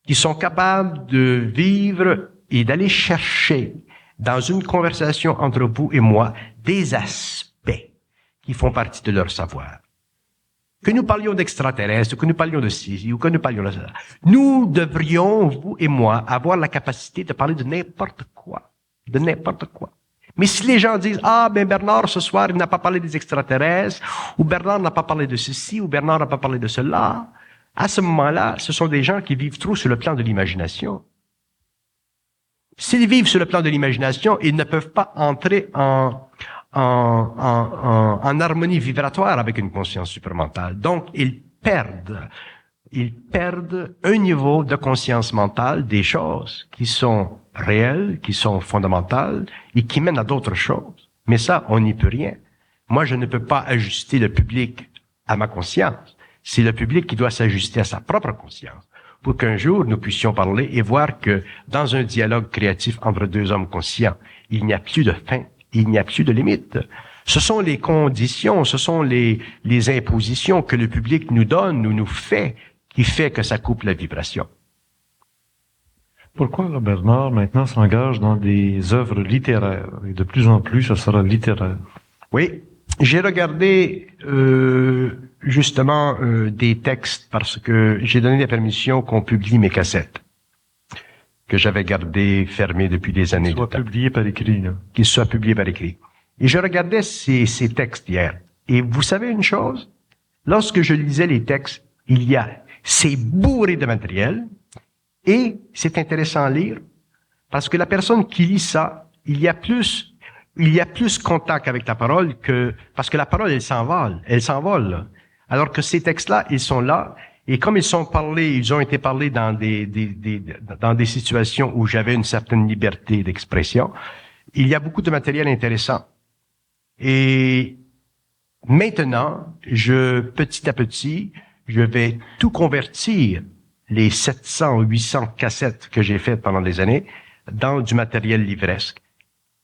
qui sont capables de vivre et d'aller chercher dans une conversation entre vous et moi des aspects qui font partie de leur savoir. Que nous parlions d'extraterrestres, que nous parlions de ci, ou que nous parlions de ça. Nous devrions, vous et moi, avoir la capacité de parler de n'importe quoi. De n'importe quoi. Mais si les gens disent, ah, ben Bernard, ce soir, il n'a pas parlé des extraterrestres, ou Bernard n'a pas parlé de ceci, ou Bernard n'a pas parlé de cela, à ce moment-là, ce sont des gens qui vivent trop sur le plan de l'imagination. S'ils vivent sur le plan de l'imagination, ils ne peuvent pas entrer en harmonie vibratoire avec une conscience supramentale. Donc, ils perdent un niveau de conscience mentale des choses qui sont réelles, qui sont fondamentales et qui mènent à d'autres choses. Mais ça, on n'y peut rien. Moi, je ne peux pas ajuster le public à ma conscience. C'est le public qui doit s'ajuster à sa propre conscience pour qu'un jour nous puissions parler et voir que dans un dialogue créatif entre deux hommes conscients, il n'y a plus de fin, il n'y a plus de limite. Ce sont les conditions, ce sont les impositions que le public nous donne ou nous fait qui fait que ça coupe la vibration. Pourquoi Bernard maintenant s'engage dans des œuvres littéraires? Et de plus en plus, ça sera littéraire. Oui, j'ai regardé justement des textes parce que j'ai donné la permission qu'on publie mes cassettes que j'avais gardées fermées depuis des années. Soit publié par écrit, là. Qu'ils soient publiés par écrit. Et je regardais ces textes hier. Et vous savez une chose? Lorsque je lisais les textes, c'est bourré de matériel et c'est intéressant à lire parce que la personne qui lit ça, il y a plus contact avec la parole parce que la parole, elle s'envole, là. Alors que ces textes-là, ils sont là, et comme ils ont été parlés dans des situations où j'avais une certaine liberté d'expression, il y a beaucoup de matériel intéressant. Et maintenant, petit à petit, je vais tout convertir, les 700 ou 800 cassettes que j'ai faites pendant des années, dans du matériel livresque.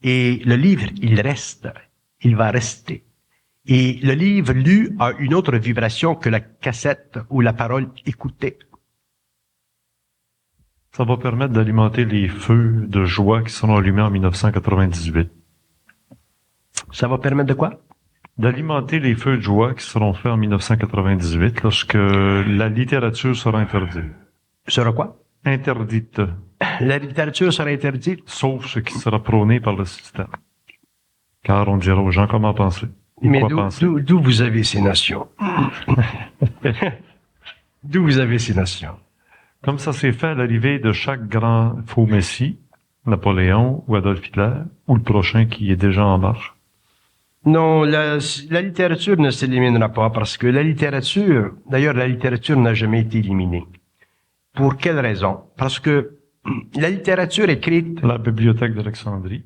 Et le livre, il va rester. Et le livre lu a une autre vibration que la cassette ou la parole écoutée. Ça va permettre d'alimenter les feux de joie qui seront allumés en 1998. Ça va permettre de quoi? D'alimenter les feux de joie qui seront faits en 1998 lorsque la littérature sera interdite. Sera quoi? Interdite. La littérature sera interdite? Sauf ce qui sera prôné par le système. Car on dira aux gens comment penser. Mais d'où vous avez ces notions? D'où vous avez ces notions? Comme ça s'est fait à l'arrivée de chaque grand faux messie, Napoléon ou Adolf Hitler, ou le prochain qui est déjà en marche. Non, la littérature ne s'éliminera pas parce que la littérature n'a jamais été éliminée. Pour quelle raison? Parce que la littérature écrite... La bibliothèque d'Alexandrie.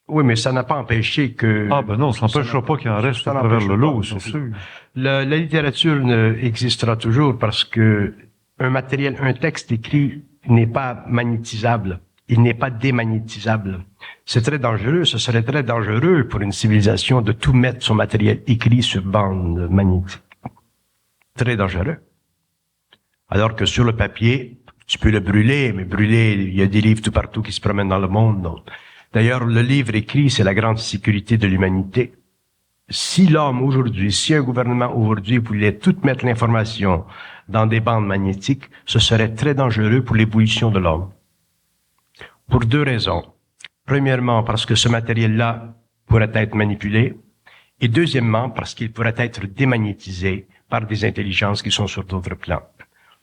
Oui, mais ça n'a pas empêché que... Ah ben non, ça n'empêchera pas qu'il en reste à travers le lot, c'est sûr. La littérature existera toujours parce que un texte écrit n'est pas magnétisable. Il n'est pas démagnétisable. C'est très dangereux. Ce serait très dangereux pour une civilisation de tout mettre son matériel écrit sur bande magnétique. Très dangereux. Alors que sur le papier, tu peux le brûler, mais brûler, il y a des livres tout partout qui se promènent dans le monde. Donc. D'ailleurs, le livre écrit, c'est la grande sécurité de l'humanité. Si un gouvernement aujourd'hui voulait tout mettre l'information dans des bandes magnétiques, ce serait très dangereux pour l'évolution de l'homme. Pour deux raisons. Premièrement, parce que ce matériel-là pourrait être manipulé. Et deuxièmement, parce qu'il pourrait être démagnétisé par des intelligences qui sont sur d'autres plans,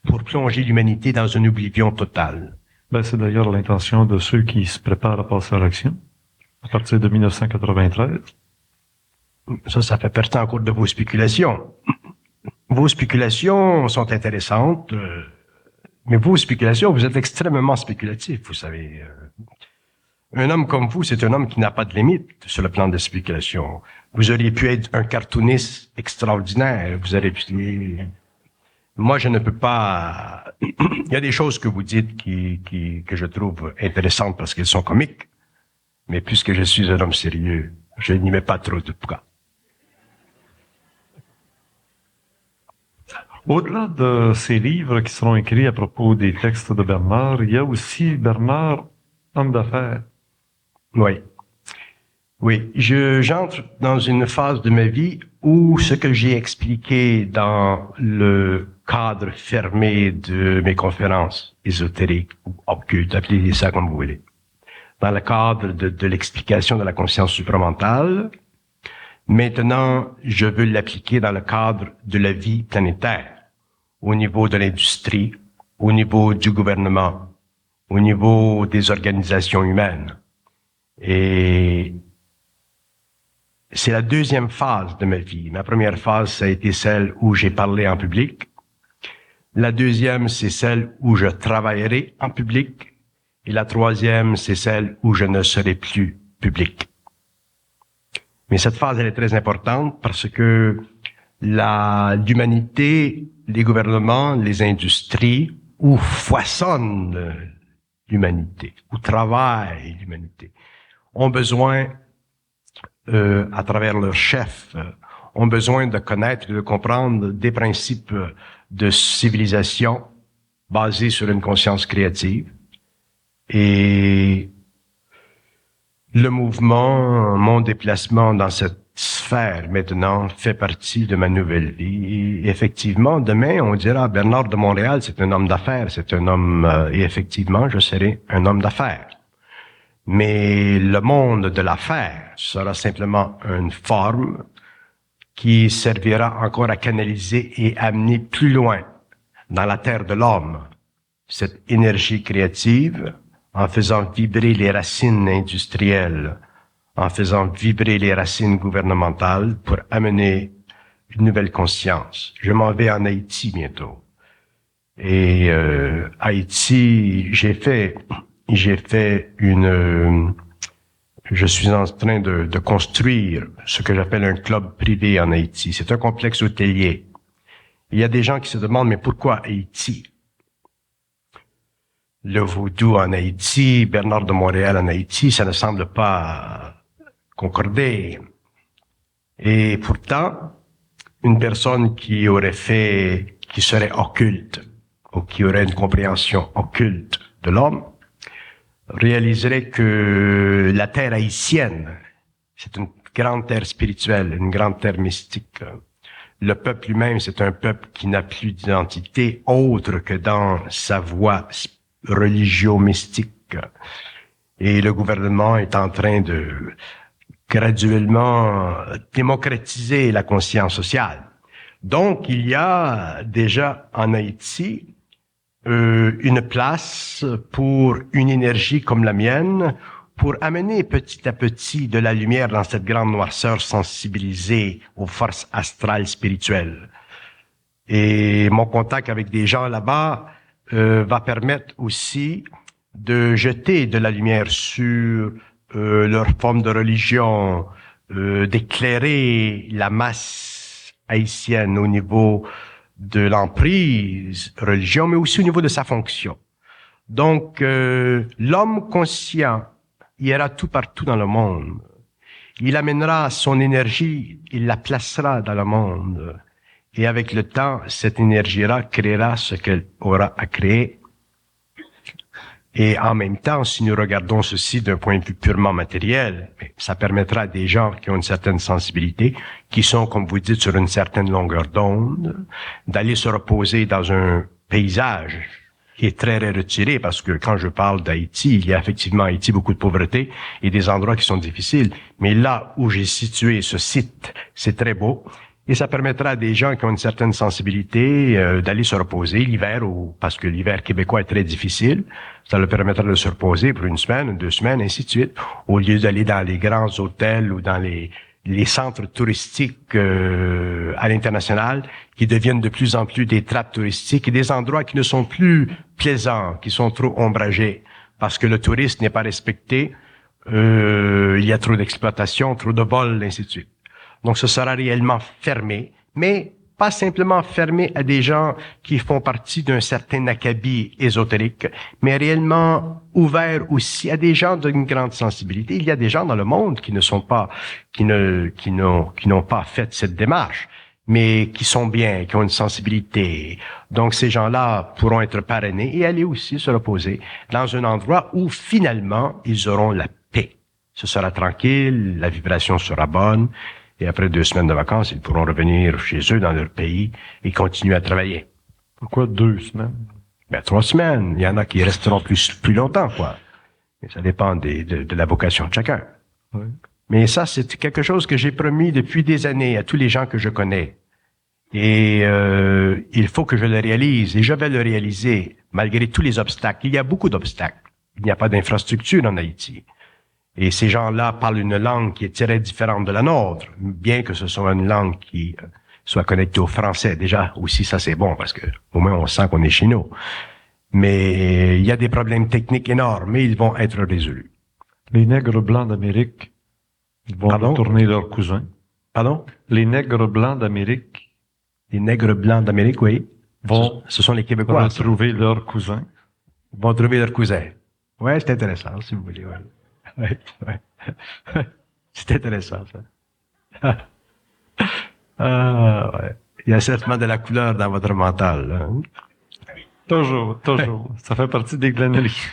pour plonger l'humanité dans une oblivion totale. Ben, c'est d'ailleurs l'intention de ceux qui se préparent à passer à l'action, à partir de 1993. Ça fait partie encore de vos spéculations. Vos spéculations sont intéressantes, mais vos spéculations, vous êtes extrêmement spéculatif, vous savez. Un homme comme vous, c'est un homme qui n'a pas de limite sur le plan de spéculation. Vous auriez pu être un cartooniste extraordinaire, vous auriez pu... Moi, je ne peux pas... Il y a des choses que vous dites que je trouve intéressantes parce qu'elles sont comiques. Mais puisque je suis un homme sérieux, je n'y mets pas trop de poids. Au-delà de ces livres qui seront écrits à propos des textes de Bernard, il y a aussi Bernard, homme d'affaires. Oui. Oui, j'entre dans une phase de ma vie où ce que j'ai expliqué dans le cadre fermé de mes conférences ésotériques ou occultes, appelez ça comme vous voulez, dans le cadre de l'explication de la conscience supramentale, maintenant, je veux l'appliquer dans le cadre de la vie planétaire, au niveau de l'industrie, au niveau du gouvernement, au niveau des organisations humaines. Et c'est la deuxième phase de ma vie. Ma première phase, ça a été celle où j'ai parlé en public. La deuxième, c'est celle où je travaillerai en public. Et la troisième, c'est celle où je ne serai plus public. Mais cette phase, elle est très importante parce que l'humanité, les gouvernements, les industries, où foisonne l'humanité, où travaille l'humanité, ont besoin, à travers leurs chefs, ont besoin de connaître et de comprendre des principes de civilisation basés sur une conscience créative. Et le mouvement, mon déplacement dans cette l'atmosphère, maintenant, fait partie de ma nouvelle vie. Et effectivement, demain, on dira, Bernard de Montréal, c'est un homme d'affaires, c'est un homme, et effectivement, je serai un homme d'affaires. Mais le monde de l'affaire sera simplement une forme qui servira encore à canaliser et amener plus loin dans la terre de l'homme cette énergie créative en faisant vibrer les racines industrielles, en faisant vibrer les racines gouvernementales pour amener une nouvelle conscience. Je m'en vais en Haïti bientôt. Et Haïti, je suis en train de construire ce que j'appelle un club privé en Haïti. C'est un complexe hôtelier. Il y a des gens qui se demandent, mais pourquoi Haïti? Le vaudou en Haïti, Bernard de Montréal en Haïti, ça ne semble pas concorder. Et pourtant, une personne qui serait occulte, ou qui aurait une compréhension occulte de l'homme, réaliserait que la terre haïtienne, c'est une grande terre spirituelle, une grande terre mystique. Le peuple lui-même, c'est un peuple qui n'a plus d'identité autre que dans sa voie religio-mystique. Et le gouvernement est en train de graduellement démocratiser la conscience sociale. Donc, il y a déjà en Haïti une place pour une énergie comme la mienne, pour amener petit à petit de la lumière dans cette grande noirceur sensibilisée aux forces astrales spirituelles. Et mon contact avec des gens là-bas va permettre aussi de jeter de la lumière sur leur forme de religion, d'éclairer la masse haïtienne au niveau de l'emprise religion, mais aussi au niveau de sa fonction. Donc, l'homme conscient ira tout partout dans le monde. Il amènera son énergie, il la placera dans le monde. Et avec le temps, cette énergie-là créera ce qu'elle aura à créer. Et en même temps, si nous regardons ceci d'un point de vue purement matériel, ça permettra à des gens qui ont une certaine sensibilité, qui sont, comme vous dites, sur une certaine longueur d'onde, d'aller se reposer dans un paysage qui est très retiré, parce que quand je parle d'Haïti, il y a effectivement à Haïti beaucoup de pauvreté et des endroits qui sont difficiles. Mais là où j'ai situé ce site, c'est très beau. Et ça permettra à des gens qui ont une certaine sensibilité d'aller se reposer l'hiver, parce que l'hiver québécois est très difficile. Ça leur permettra de se reposer pour une semaine, 2 semaines, ainsi de suite, au lieu d'aller dans les grands hôtels ou dans les centres touristiques à l'international, qui deviennent de plus en plus des trappes touristiques et des endroits qui ne sont plus plaisants, qui sont trop ombragés, parce que le tourisme n'est pas respecté, il y a trop d'exploitation, trop de vols, ainsi de suite. Donc, ce sera réellement fermé, mais pas simplement fermé à des gens qui font partie d'un certain acabit ésotérique, mais réellement ouvert aussi à des gens d'une grande sensibilité. Il y a des gens dans le monde qui n'ont pas fait cette démarche, mais qui sont bien, qui ont une sensibilité. Donc, ces gens-là pourront être parrainés et aller aussi se reposer dans un endroit où, finalement, ils auront la paix. Ce sera tranquille, la vibration sera bonne. Et après 2 semaines de vacances, ils pourront revenir chez eux dans leur pays et continuer à travailler. Pourquoi 2 semaines? 3 semaines. Il y en a qui resteront plus longtemps, quoi. Mais ça dépend de la vocation de chacun. Oui. Mais ça, c'est quelque chose que j'ai promis depuis des années à tous les gens que je connais. Et il faut que je le réalise. Et je vais le réaliser malgré tous les obstacles. Il y a beaucoup d'obstacles. Il n'y a pas d'infrastructure en Haïti. Et ces gens-là parlent une langue qui est très différente de la nôtre, bien que ce soit une langue qui soit connectée au français. Déjà, aussi, ça c'est bon, parce que au moins on sent qu'on est chez nous. Mais il y a des problèmes techniques énormes, mais ils vont être résolus. Les nègres blancs d'Amérique, ils vont retourner leurs cousins. Pardon? Les nègres blancs d'Amérique. Les nègres blancs d'Amérique, oui. Ce sont les Québécois. Retrouver leurs cousins. Ils vont trouver leurs cousins. Ouais, c'est intéressant, si vous voulez, ouais. Ouais. C'est intéressant, ça. Ouais. Il y a certainement de la couleur dans votre mental, hein? Toujours. Ça fait partie des glaneries.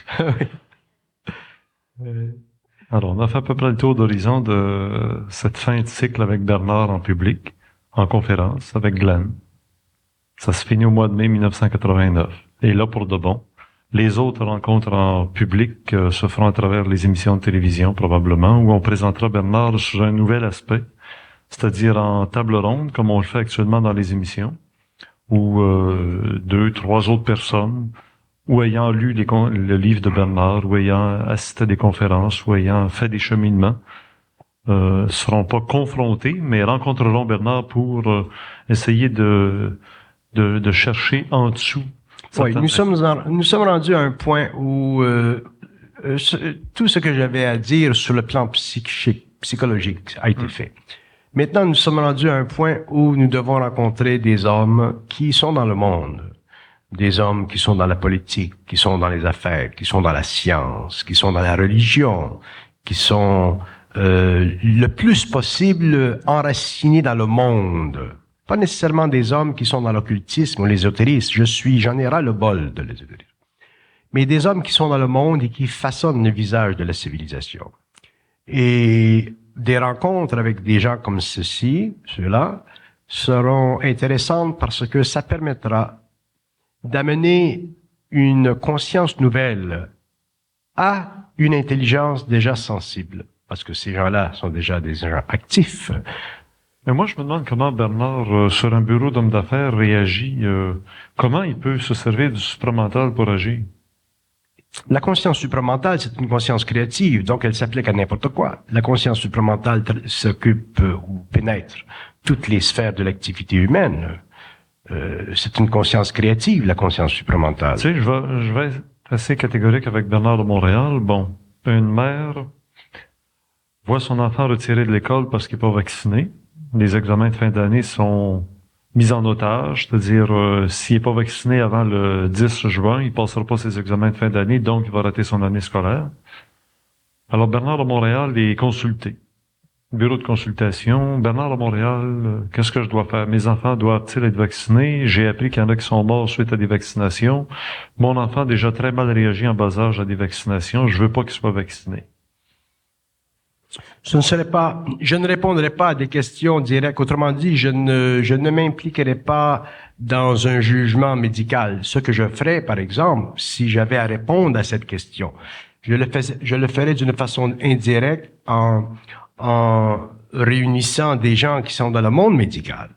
Alors, on a fait à peu près le tour d'horizon de cette fin de cycle avec Bernard en public, en conférence, avec Glenn. Ça se finit au mois de mai 1989. Et là, pour de bon. Les autres rencontres en public se feront à travers les émissions de télévision, probablement, où on présentera Bernard sur un nouvel aspect, c'est-à-dire en table ronde, comme on le fait actuellement dans les émissions, où 2, 3 autres personnes, ou ayant lu le livre de Bernard, ou ayant assisté à des conférences, ou ayant fait des cheminements, seront pas confrontés, mais rencontreront Bernard pour essayer de chercher en dessous. Oui, nous sommes rendus à un point où tout ce que j'avais à dire sur le plan psychologique a été fait. Maintenant, nous sommes rendus à un point où nous devons rencontrer des hommes qui sont dans le monde, des hommes qui sont dans la politique, qui sont dans les affaires, qui sont dans la science, qui sont dans la religion, qui sont le plus possible enracinés dans le monde. Pas nécessairement des hommes qui sont dans l'occultisme ou l'ésotérisme. J'en ai ras le bol de l'ésotérisme. Mais des hommes qui sont dans le monde et qui façonnent le visage de la civilisation. Et des rencontres avec des gens comme ceux-là, seront intéressantes parce que ça permettra d'amener une conscience nouvelle à une intelligence déjà sensible. Parce que ces gens-là sont déjà des gens actifs. Mais moi, je me demande comment Bernard, sur un bureau d'homme d'affaires, réagit. Comment il peut se servir du supramental pour agir? La conscience supramentale, c'est une conscience créative, donc elle s'applique à n'importe quoi. La conscience supramentale s'occupe ou pénètre toutes les sphères de l'activité humaine. C'est une conscience créative, la conscience supramentale. Tu sais, je vais être assez catégorique avec Bernard de Montréal. Bon, une mère voit son enfant retiré de l'école parce qu'il n'est pas vacciné. Les examens de fin d'année sont mis en otage, c'est-à-dire s'il n'est pas vacciné avant le 10 juin, il ne passera pas ses examens de fin d'année, donc il va rater son année scolaire. Alors Bernard de Montréal est consulté. Bureau de consultation. Bernard de Montréal, qu'est-ce que je dois faire? Mes enfants doivent-ils être vaccinés? J'ai appris qu'il y en a qui sont morts suite à des vaccinations. Mon enfant a déjà très mal réagi en bas âge à des vaccinations. Je veux pas qu'il soit vacciné. Je ne répondrai pas à des questions directes. Autrement dit, je ne m'impliquerai pas dans un jugement médical. Ce que je ferais, par exemple, si j'avais à répondre à cette question, je le ferais d'une façon indirecte en réunissant des gens qui sont dans le monde médical.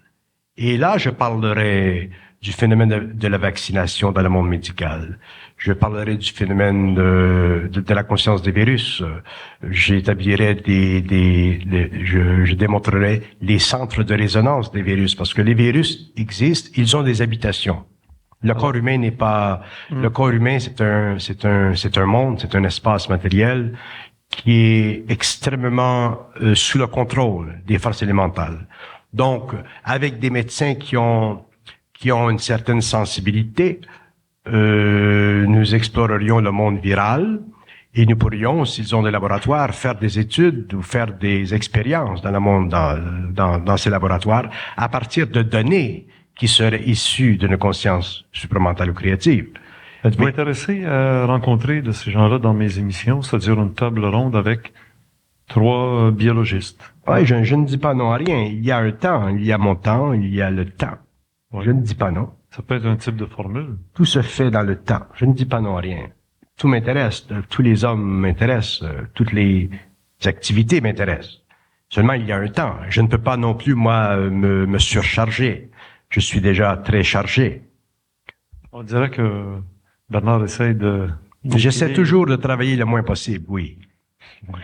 Et là, je parlerai du phénomène de la vaccination dans le monde médical. Je parlerai du phénomène de la conscience des virus. J'établirai je démontrerai les centres de résonance des virus, parce que les virus existent, ils ont des habitations. Le corps humain n'est pas, le corps humain, c'est un monde, c'est un espace matériel qui est extrêmement sous le contrôle des forces élémentales. Donc, avec des médecins qui ont une certaine sensibilité, nous explorerions le monde viral et nous pourrions, s'ils ont des laboratoires, faire des études ou faire des expériences dans le monde, dans ces laboratoires, à partir de données qui seraient issues d'une conscience supramentale ou créative. Êtes-vous intéressé à rencontrer de ces gens-là dans mes émissions, c'est-à-dire une table ronde avec 3 biologistes? Oui, je ne dis pas non à rien. Il y a un temps, il y a mon temps, il y a le temps. Ouais. Je ne dis pas non. Ça peut être un type de formule. Tout se fait dans le temps. Je ne dis pas non à rien. Tout m'intéresse. Tous les hommes m'intéressent. Toutes les activités m'intéressent. Seulement, il y a un temps. Je ne peux pas non plus, moi, me surcharger. Je suis déjà très chargé. On dirait que Bernard essaie de... J'essaie toujours de travailler le moins possible, oui. Oui.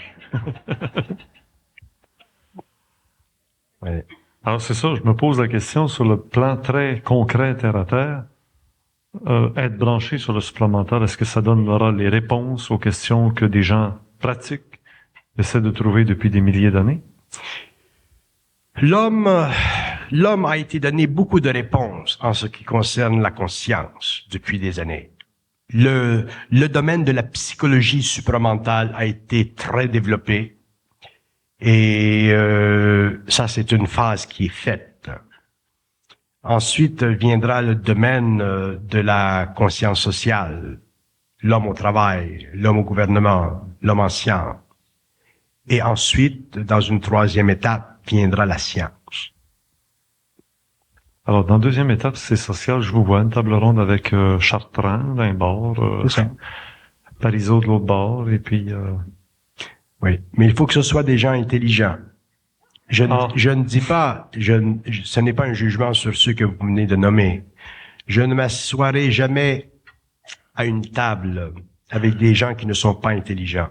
Ouais. Alors c'est ça, je me pose la question sur le plan très concret terre à terre. Être branché sur le supplémentaire, est-ce que ça donnera les réponses aux questions que des gens pratiques essaient de trouver depuis des milliers d'années? L'homme a été donné beaucoup de réponses en ce qui concerne la conscience depuis des années. Le domaine de la psychologie supramentale a été très développé. Et ça, c'est une phase qui est faite. Ensuite viendra le domaine de la conscience sociale, l'homme au travail, l'homme au gouvernement, l'homme en science. Et ensuite, dans une troisième étape, viendra la science. Alors, dans la deuxième étape, c'est social. Je vous vois une table ronde avec Chartrand d'un bord, Parizeau de l'autre bord, et puis... Oui, mais il faut que ce soit des gens intelligents. Je ne dis pas, ce n'est pas un jugement sur ceux que vous venez de nommer. Je ne m'assoirai jamais à une table avec des gens qui ne sont pas intelligents.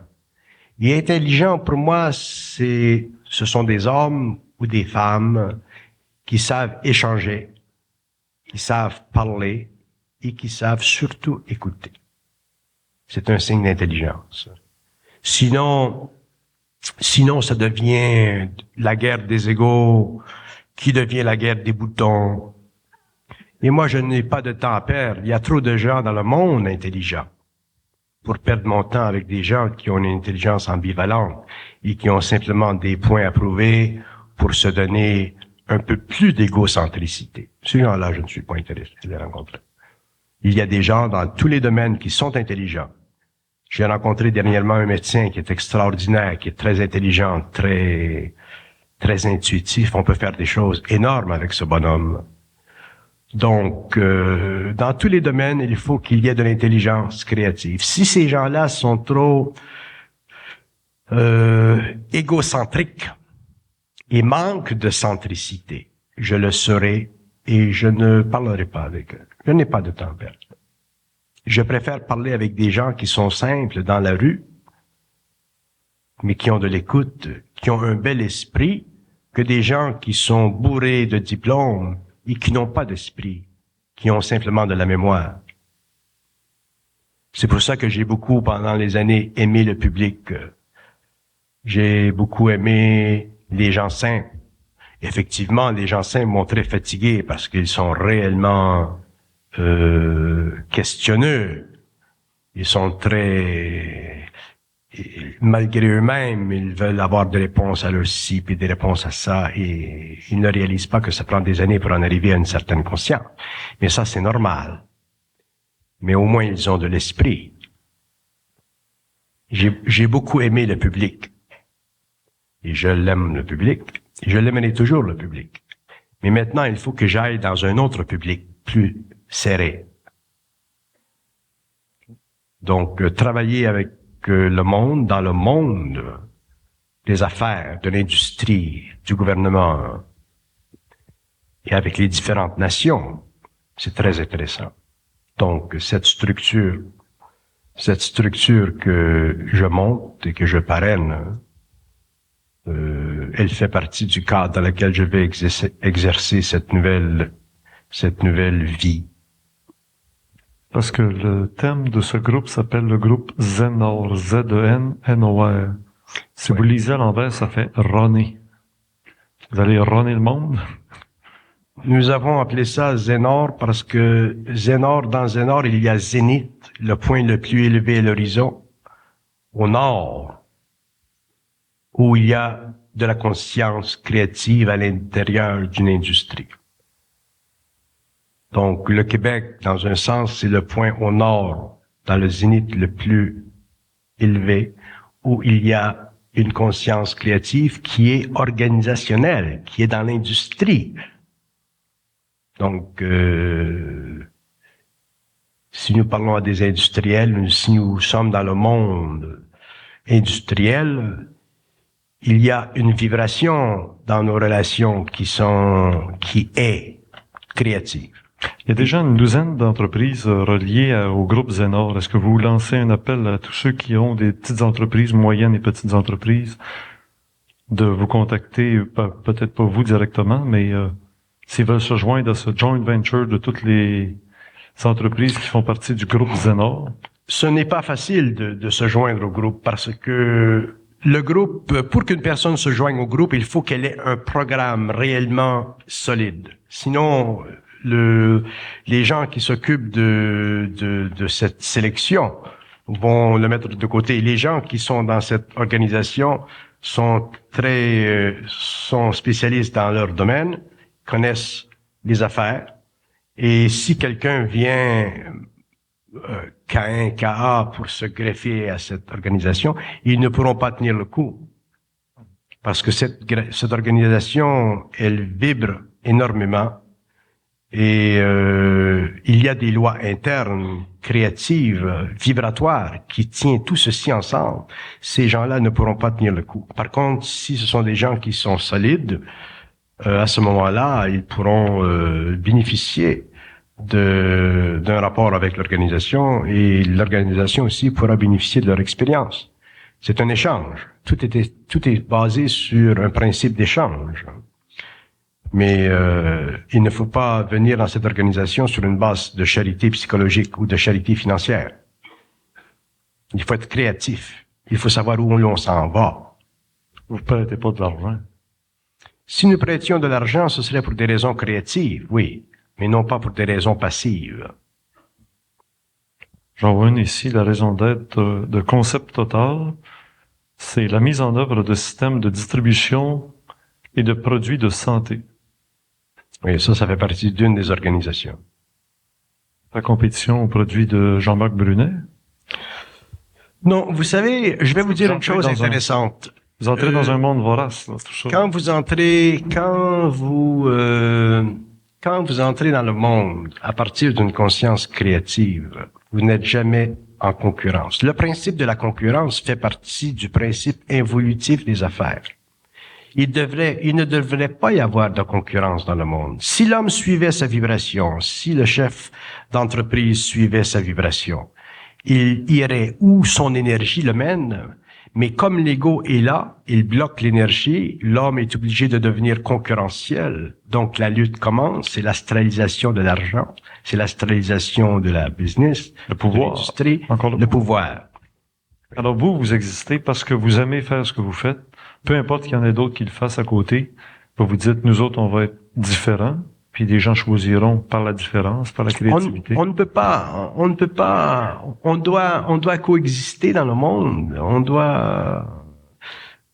Et intelligent, pour moi, ce sont des hommes ou des femmes qui savent échanger, qui savent parler et qui savent surtout écouter. C'est un signe d'intelligence. Sinon, ça devient la guerre des égos, qui devient la guerre des boutons. Et moi, je n'ai pas de temps à perdre. Il y a trop de gens dans le monde intelligents pour perdre mon temps avec des gens qui ont une intelligence ambivalente et qui ont simplement des points à prouver pour se donner un peu plus d'égocentricité. Ces gens-là, je ne suis pas intéressé de les rencontrer. Il y a des gens dans tous les domaines qui sont intelligents. J'ai rencontré dernièrement un médecin qui est extraordinaire, qui est très intelligent, très intuitif. On peut faire des choses énormes avec ce bonhomme. Donc, dans tous les domaines, il faut qu'il y ait de l'intelligence créative. Si ces gens-là sont trop égocentriques et manquent de centricité, je le saurai et je ne parlerai pas avec eux. Je n'ai pas de temps à perdre. Je préfère parler avec des gens qui sont simples dans la rue, mais qui ont de l'écoute, qui ont un bel esprit, que des gens qui sont bourrés de diplômes et qui n'ont pas d'esprit, qui ont simplement de la mémoire. C'est pour ça que j'ai beaucoup, pendant les années, aimé le public. J'ai beaucoup aimé les gens simples. Effectivement, les gens simples m'ont très fatigué parce qu'ils sont réellement questionneux. Ils sont très... Malgré eux-mêmes, ils veulent avoir des réponses à leur ci, puis des réponses à ça, et ils ne réalisent pas que ça prend des années pour en arriver à une certaine conscience. Mais ça, c'est normal. Mais au moins, ils ont de l'esprit. J'ai beaucoup aimé le public. Et je l'aime, le public. Et je l'aimerai toujours, le public. Mais maintenant, il faut que j'aille dans un autre public, plus serré. Donc, travailler avec le monde, dans le monde des affaires, de l'industrie, du gouvernement, et avec les différentes nations, c'est très intéressant. Donc, cette structure que je monte et que je parraine, elle fait partie du cadre dans lequel je vais exercer cette nouvelle vie. Parce que le thème de ce groupe s'appelle le groupe Zenor, Z-E-N-N-O-R. Si vous lisez à l'envers, ça fait runner. Vous allez runner le monde? Nous avons appelé ça Zenor parce que dans Zenor, il y a Zénith, le point le plus élevé à l'horizon, au nord, où il y a de la conscience créative à l'intérieur d'une industrie. Donc, le Québec, dans un sens, c'est le point au nord, dans le zénith le plus élevé, où il y a une conscience créative qui est organisationnelle, qui est dans l'industrie. Donc, si nous parlons à des industriels, si nous sommes dans le monde industriel, il y a une vibration dans nos relations qui est créative. Il y a déjà une douzaine d'entreprises reliées au groupe Zenor. Est-ce que vous lancez un appel à tous ceux qui ont des petites entreprises, moyennes et petites entreprises, de vous contacter, peut-être pas vous directement, mais s'ils veulent se joindre à ce joint venture de toutes les entreprises qui font partie du groupe Zenor? Ce n'est pas facile de se joindre au groupe parce que le groupe, pour qu'une personne se joigne au groupe, il faut qu'elle ait un programme réellement solide. Sinon, les gens qui s'occupent de cette sélection vont le mettre de côté. Les gens qui sont dans cette organisation sont spécialistes dans leur domaine, connaissent les affaires. Et si quelqu'un vient K1, KA pour se greffer à cette organisation, ils ne pourront pas tenir le coup. Parce que cette organisation, elle vibre énormément et il y a des lois internes, créatives, vibratoires qui tiennent tout ceci ensemble. Ces gens-là ne pourront pas tenir le coup. Par contre, si ce sont des gens qui sont solides, à ce moment-là, ils pourront bénéficier d'un rapport avec l'organisation et l'organisation aussi pourra bénéficier de leur expérience. C'est un échange. Tout est basé sur un principe d'échange. Mais il ne faut pas venir dans cette organisation sur une base de charité psychologique ou de charité financière. Il faut être créatif. Il faut savoir où l'on s'en va. Vous ne prêtez pas de l'argent. Si nous prêtions de l'argent, ce serait pour des raisons créatives, oui, mais non pas pour des raisons passives. J'en vois une ici, la raison d'être de Concept Total, c'est la mise en œuvre de systèmes de distribution et de produits de santé. Oui, ça fait partie d'une des organisations. La compétition aux produits de Jean-Marc Brunet? Non, vous savez, je vais vous dire une chose intéressante. Vous entrez dans un monde vorace, là, tout ça. Quand vous entrez dans le monde à partir d'une conscience créative, vous n'êtes jamais en concurrence. Le principe de la concurrence fait partie du principe involutif des affaires. Il ne devrait pas y avoir de concurrence dans le monde. Si l'homme suivait sa vibration, si le chef d'entreprise suivait sa vibration, il irait où son énergie le mène. Mais comme l'ego est là, il bloque l'énergie, l'homme est obligé de devenir concurrentiel. Donc la lutte commence, c'est l'astralisation de l'argent, c'est l'astralisation de la business, le pouvoir, de l'industrie, encore le pouvoir. Alors vous existez parce que vous aimez faire ce que vous faites. Peu importe qu'il y en ait d'autres qui le fassent à côté. Vous dites, nous autres, on va être différents. Puis des gens choisiront par la différence, par la créativité. On ne peut pas, on doit coexister dans le monde. On doit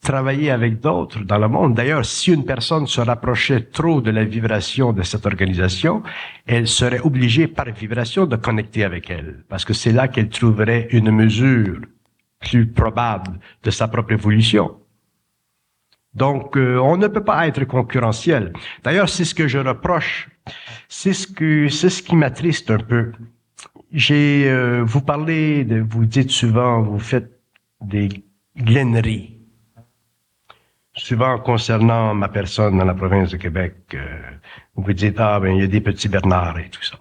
travailler avec d'autres dans le monde. D'ailleurs, si une personne se rapprochait trop de la vibration de cette organisation, elle serait obligée par vibration de connecter avec elle. Parce que c'est là qu'elle trouverait une mesure plus probable de sa propre évolution. Donc, on ne peut pas être concurrentiel. D'ailleurs, c'est ce que je reproche. C'est ce qui m'attriste un peu. Vous dites souvent, vous faites des glaineries. Souvent, concernant ma personne dans la province de Québec, vous dites, il y a des petits Bernards et tout ça.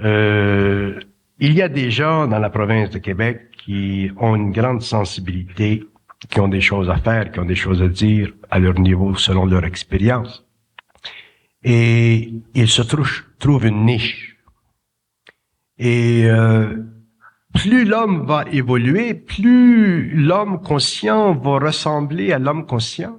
Il y a des gens dans la province de Québec qui ont une grande sensibilité, qui ont des choses à faire, qui ont des choses à dire à leur niveau selon leur expérience. Et ils se trouvent une niche. Et plus l'homme va évoluer, plus l'homme conscient va ressembler à l'homme conscient.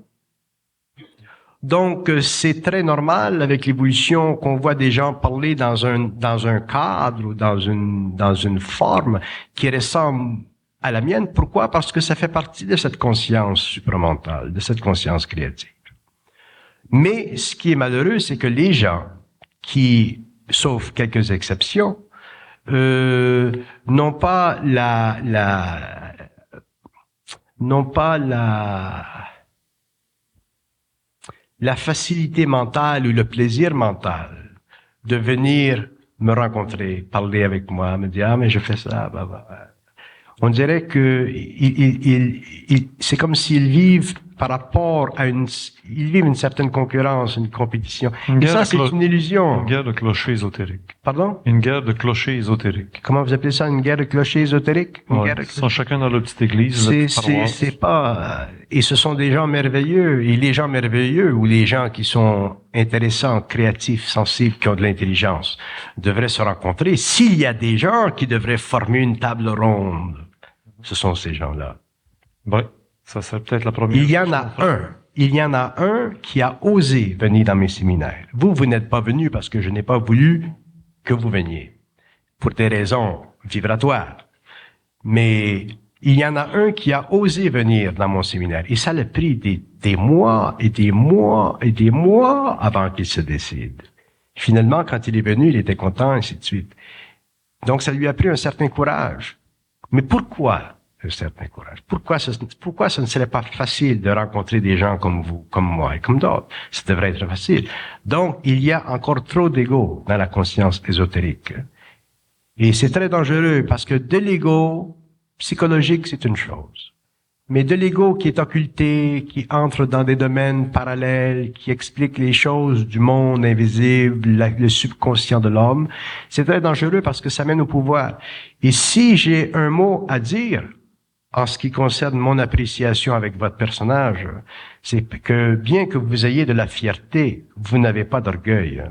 Donc, c'est très normal avec l'évolution qu'on voit des gens parler dans un cadre ou dans une forme qui ressemble à la mienne. Pourquoi? Parce que ça fait partie de cette conscience supramentale, de cette conscience créative. Mais ce qui est malheureux, c'est que les gens qui, sauf quelques exceptions, n'ont pas la facilité mentale ou le plaisir mental de venir me rencontrer, parler avec moi, me dire, mais je fais ça, On dirait que c'est comme s'ils vivent par rapport à ils vivent une certaine concurrence, une compétition. Et ça, c'est une illusion. Une guerre de clochers ésotériques. Pardon? Une guerre de clochers ésotériques. Comment vous appelez ça, une guerre de clochers ésotériques? Ils sont chacun dans leur petite église. C'est pas, et ce sont des gens merveilleux. Et les gens merveilleux, ou les gens qui sont intéressants, créatifs, sensibles, qui ont de l'intelligence, devraient se rencontrer. S'il y a des gens qui devraient former une table ronde, ce sont ces gens-là. Oui, ça serait peut-être la première. Il y en a un qui a osé venir dans mes séminaires. Vous n'êtes pas venu parce que je n'ai pas voulu que vous veniez, pour des raisons vibratoires. Mais il y en a un qui a osé venir dans mon séminaire. Et ça l'a pris des mois et des mois et des mois avant qu'il se décide. Finalement, quand il est venu, il était content, et ainsi de suite. Donc, ça lui a pris un certain courage. Mais pourquoi un certain courage. Pourquoi ce ne serait pas facile de rencontrer des gens comme vous, comme moi et comme d'autres? Ça devrait être facile. Donc, il y a encore trop d'ego dans la conscience ésotérique. Et c'est très dangereux parce que de l'ego psychologique, c'est une chose. Mais de l'ego qui est occulté, qui entre dans des domaines parallèles, qui explique les choses du monde invisible, le subconscient de l'homme, c'est très dangereux parce que ça mène au pouvoir. Et si j'ai un mot à dire en ce qui concerne mon appréciation avec votre personnage, c'est que bien que vous ayez de la fierté, vous n'avez pas d'orgueil.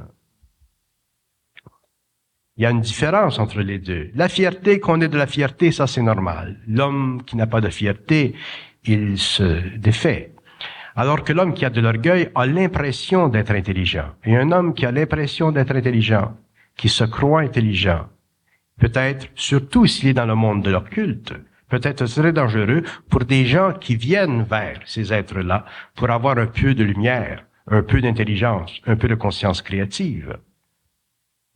Il y a une différence entre les deux. La fierté, qu'on ait de la fierté, ça c'est normal. L'homme qui n'a pas de fierté, il se défait. Alors que l'homme qui a de l'orgueil a l'impression d'être intelligent. Et un homme qui a l'impression d'être intelligent, qui se croit intelligent, peut-être, surtout s'il est dans le monde de l'occulte, peut-être très dangereux pour des gens qui viennent vers ces êtres-là pour avoir un peu de lumière, un peu d'intelligence, un peu de conscience créative.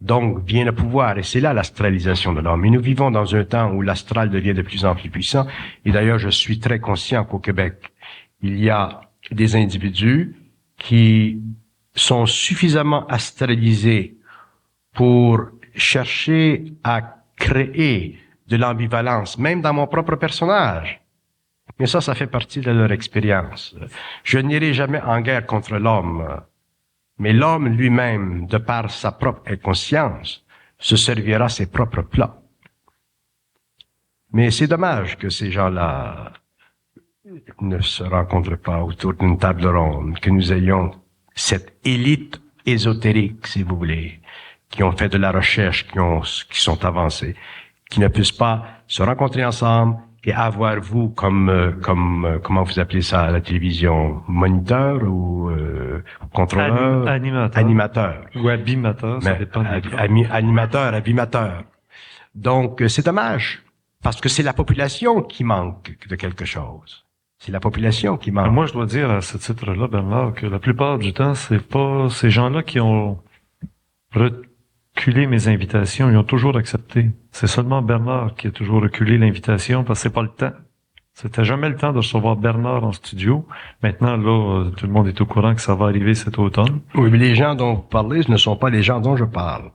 Donc vient le pouvoir, et c'est là l'astralisation de l'homme. Et nous vivons dans un temps où l'astral devient de plus en plus puissant. Et d'ailleurs, je suis très conscient qu'au Québec, il y a des individus qui sont suffisamment astralisés pour chercher à créer de l'ambivalence, même dans mon propre personnage. Mais ça fait partie de leur expérience. Je n'irai jamais en guerre contre l'homme. Mais l'homme lui-même, de par sa propre inconscience, se servira ses propres plats. Mais c'est dommage que ces gens-là ne se rencontrent pas autour d'une table ronde, que nous ayons cette élite ésotérique, si vous voulez, qui ont fait de la recherche, qui sont avancés, qui ne puissent pas se rencontrer ensemble et avoir vous comme comment vous appelez ça à la télévision, moniteur ou contrôleur, animateur ou abimateur, ça dépend animateur, abimateur. Donc c'est dommage parce que c'est la population qui manque de quelque chose. C'est la population qui manque. Moi, je dois dire à ce titre-là, Bernard, que la plupart du temps, c'est pas ces gens-là qui ont reculé mes invitations, ils ont toujours accepté. C'est seulement Bernard qui a toujours reculé l'invitation parce que c'est pas le temps. C'était jamais le temps de recevoir Bernard en studio. Maintenant, là, tout le monde est au courant que ça va arriver cet automne. Oui, mais les gens dont vous parlez, ce ne sont pas les gens dont je parle.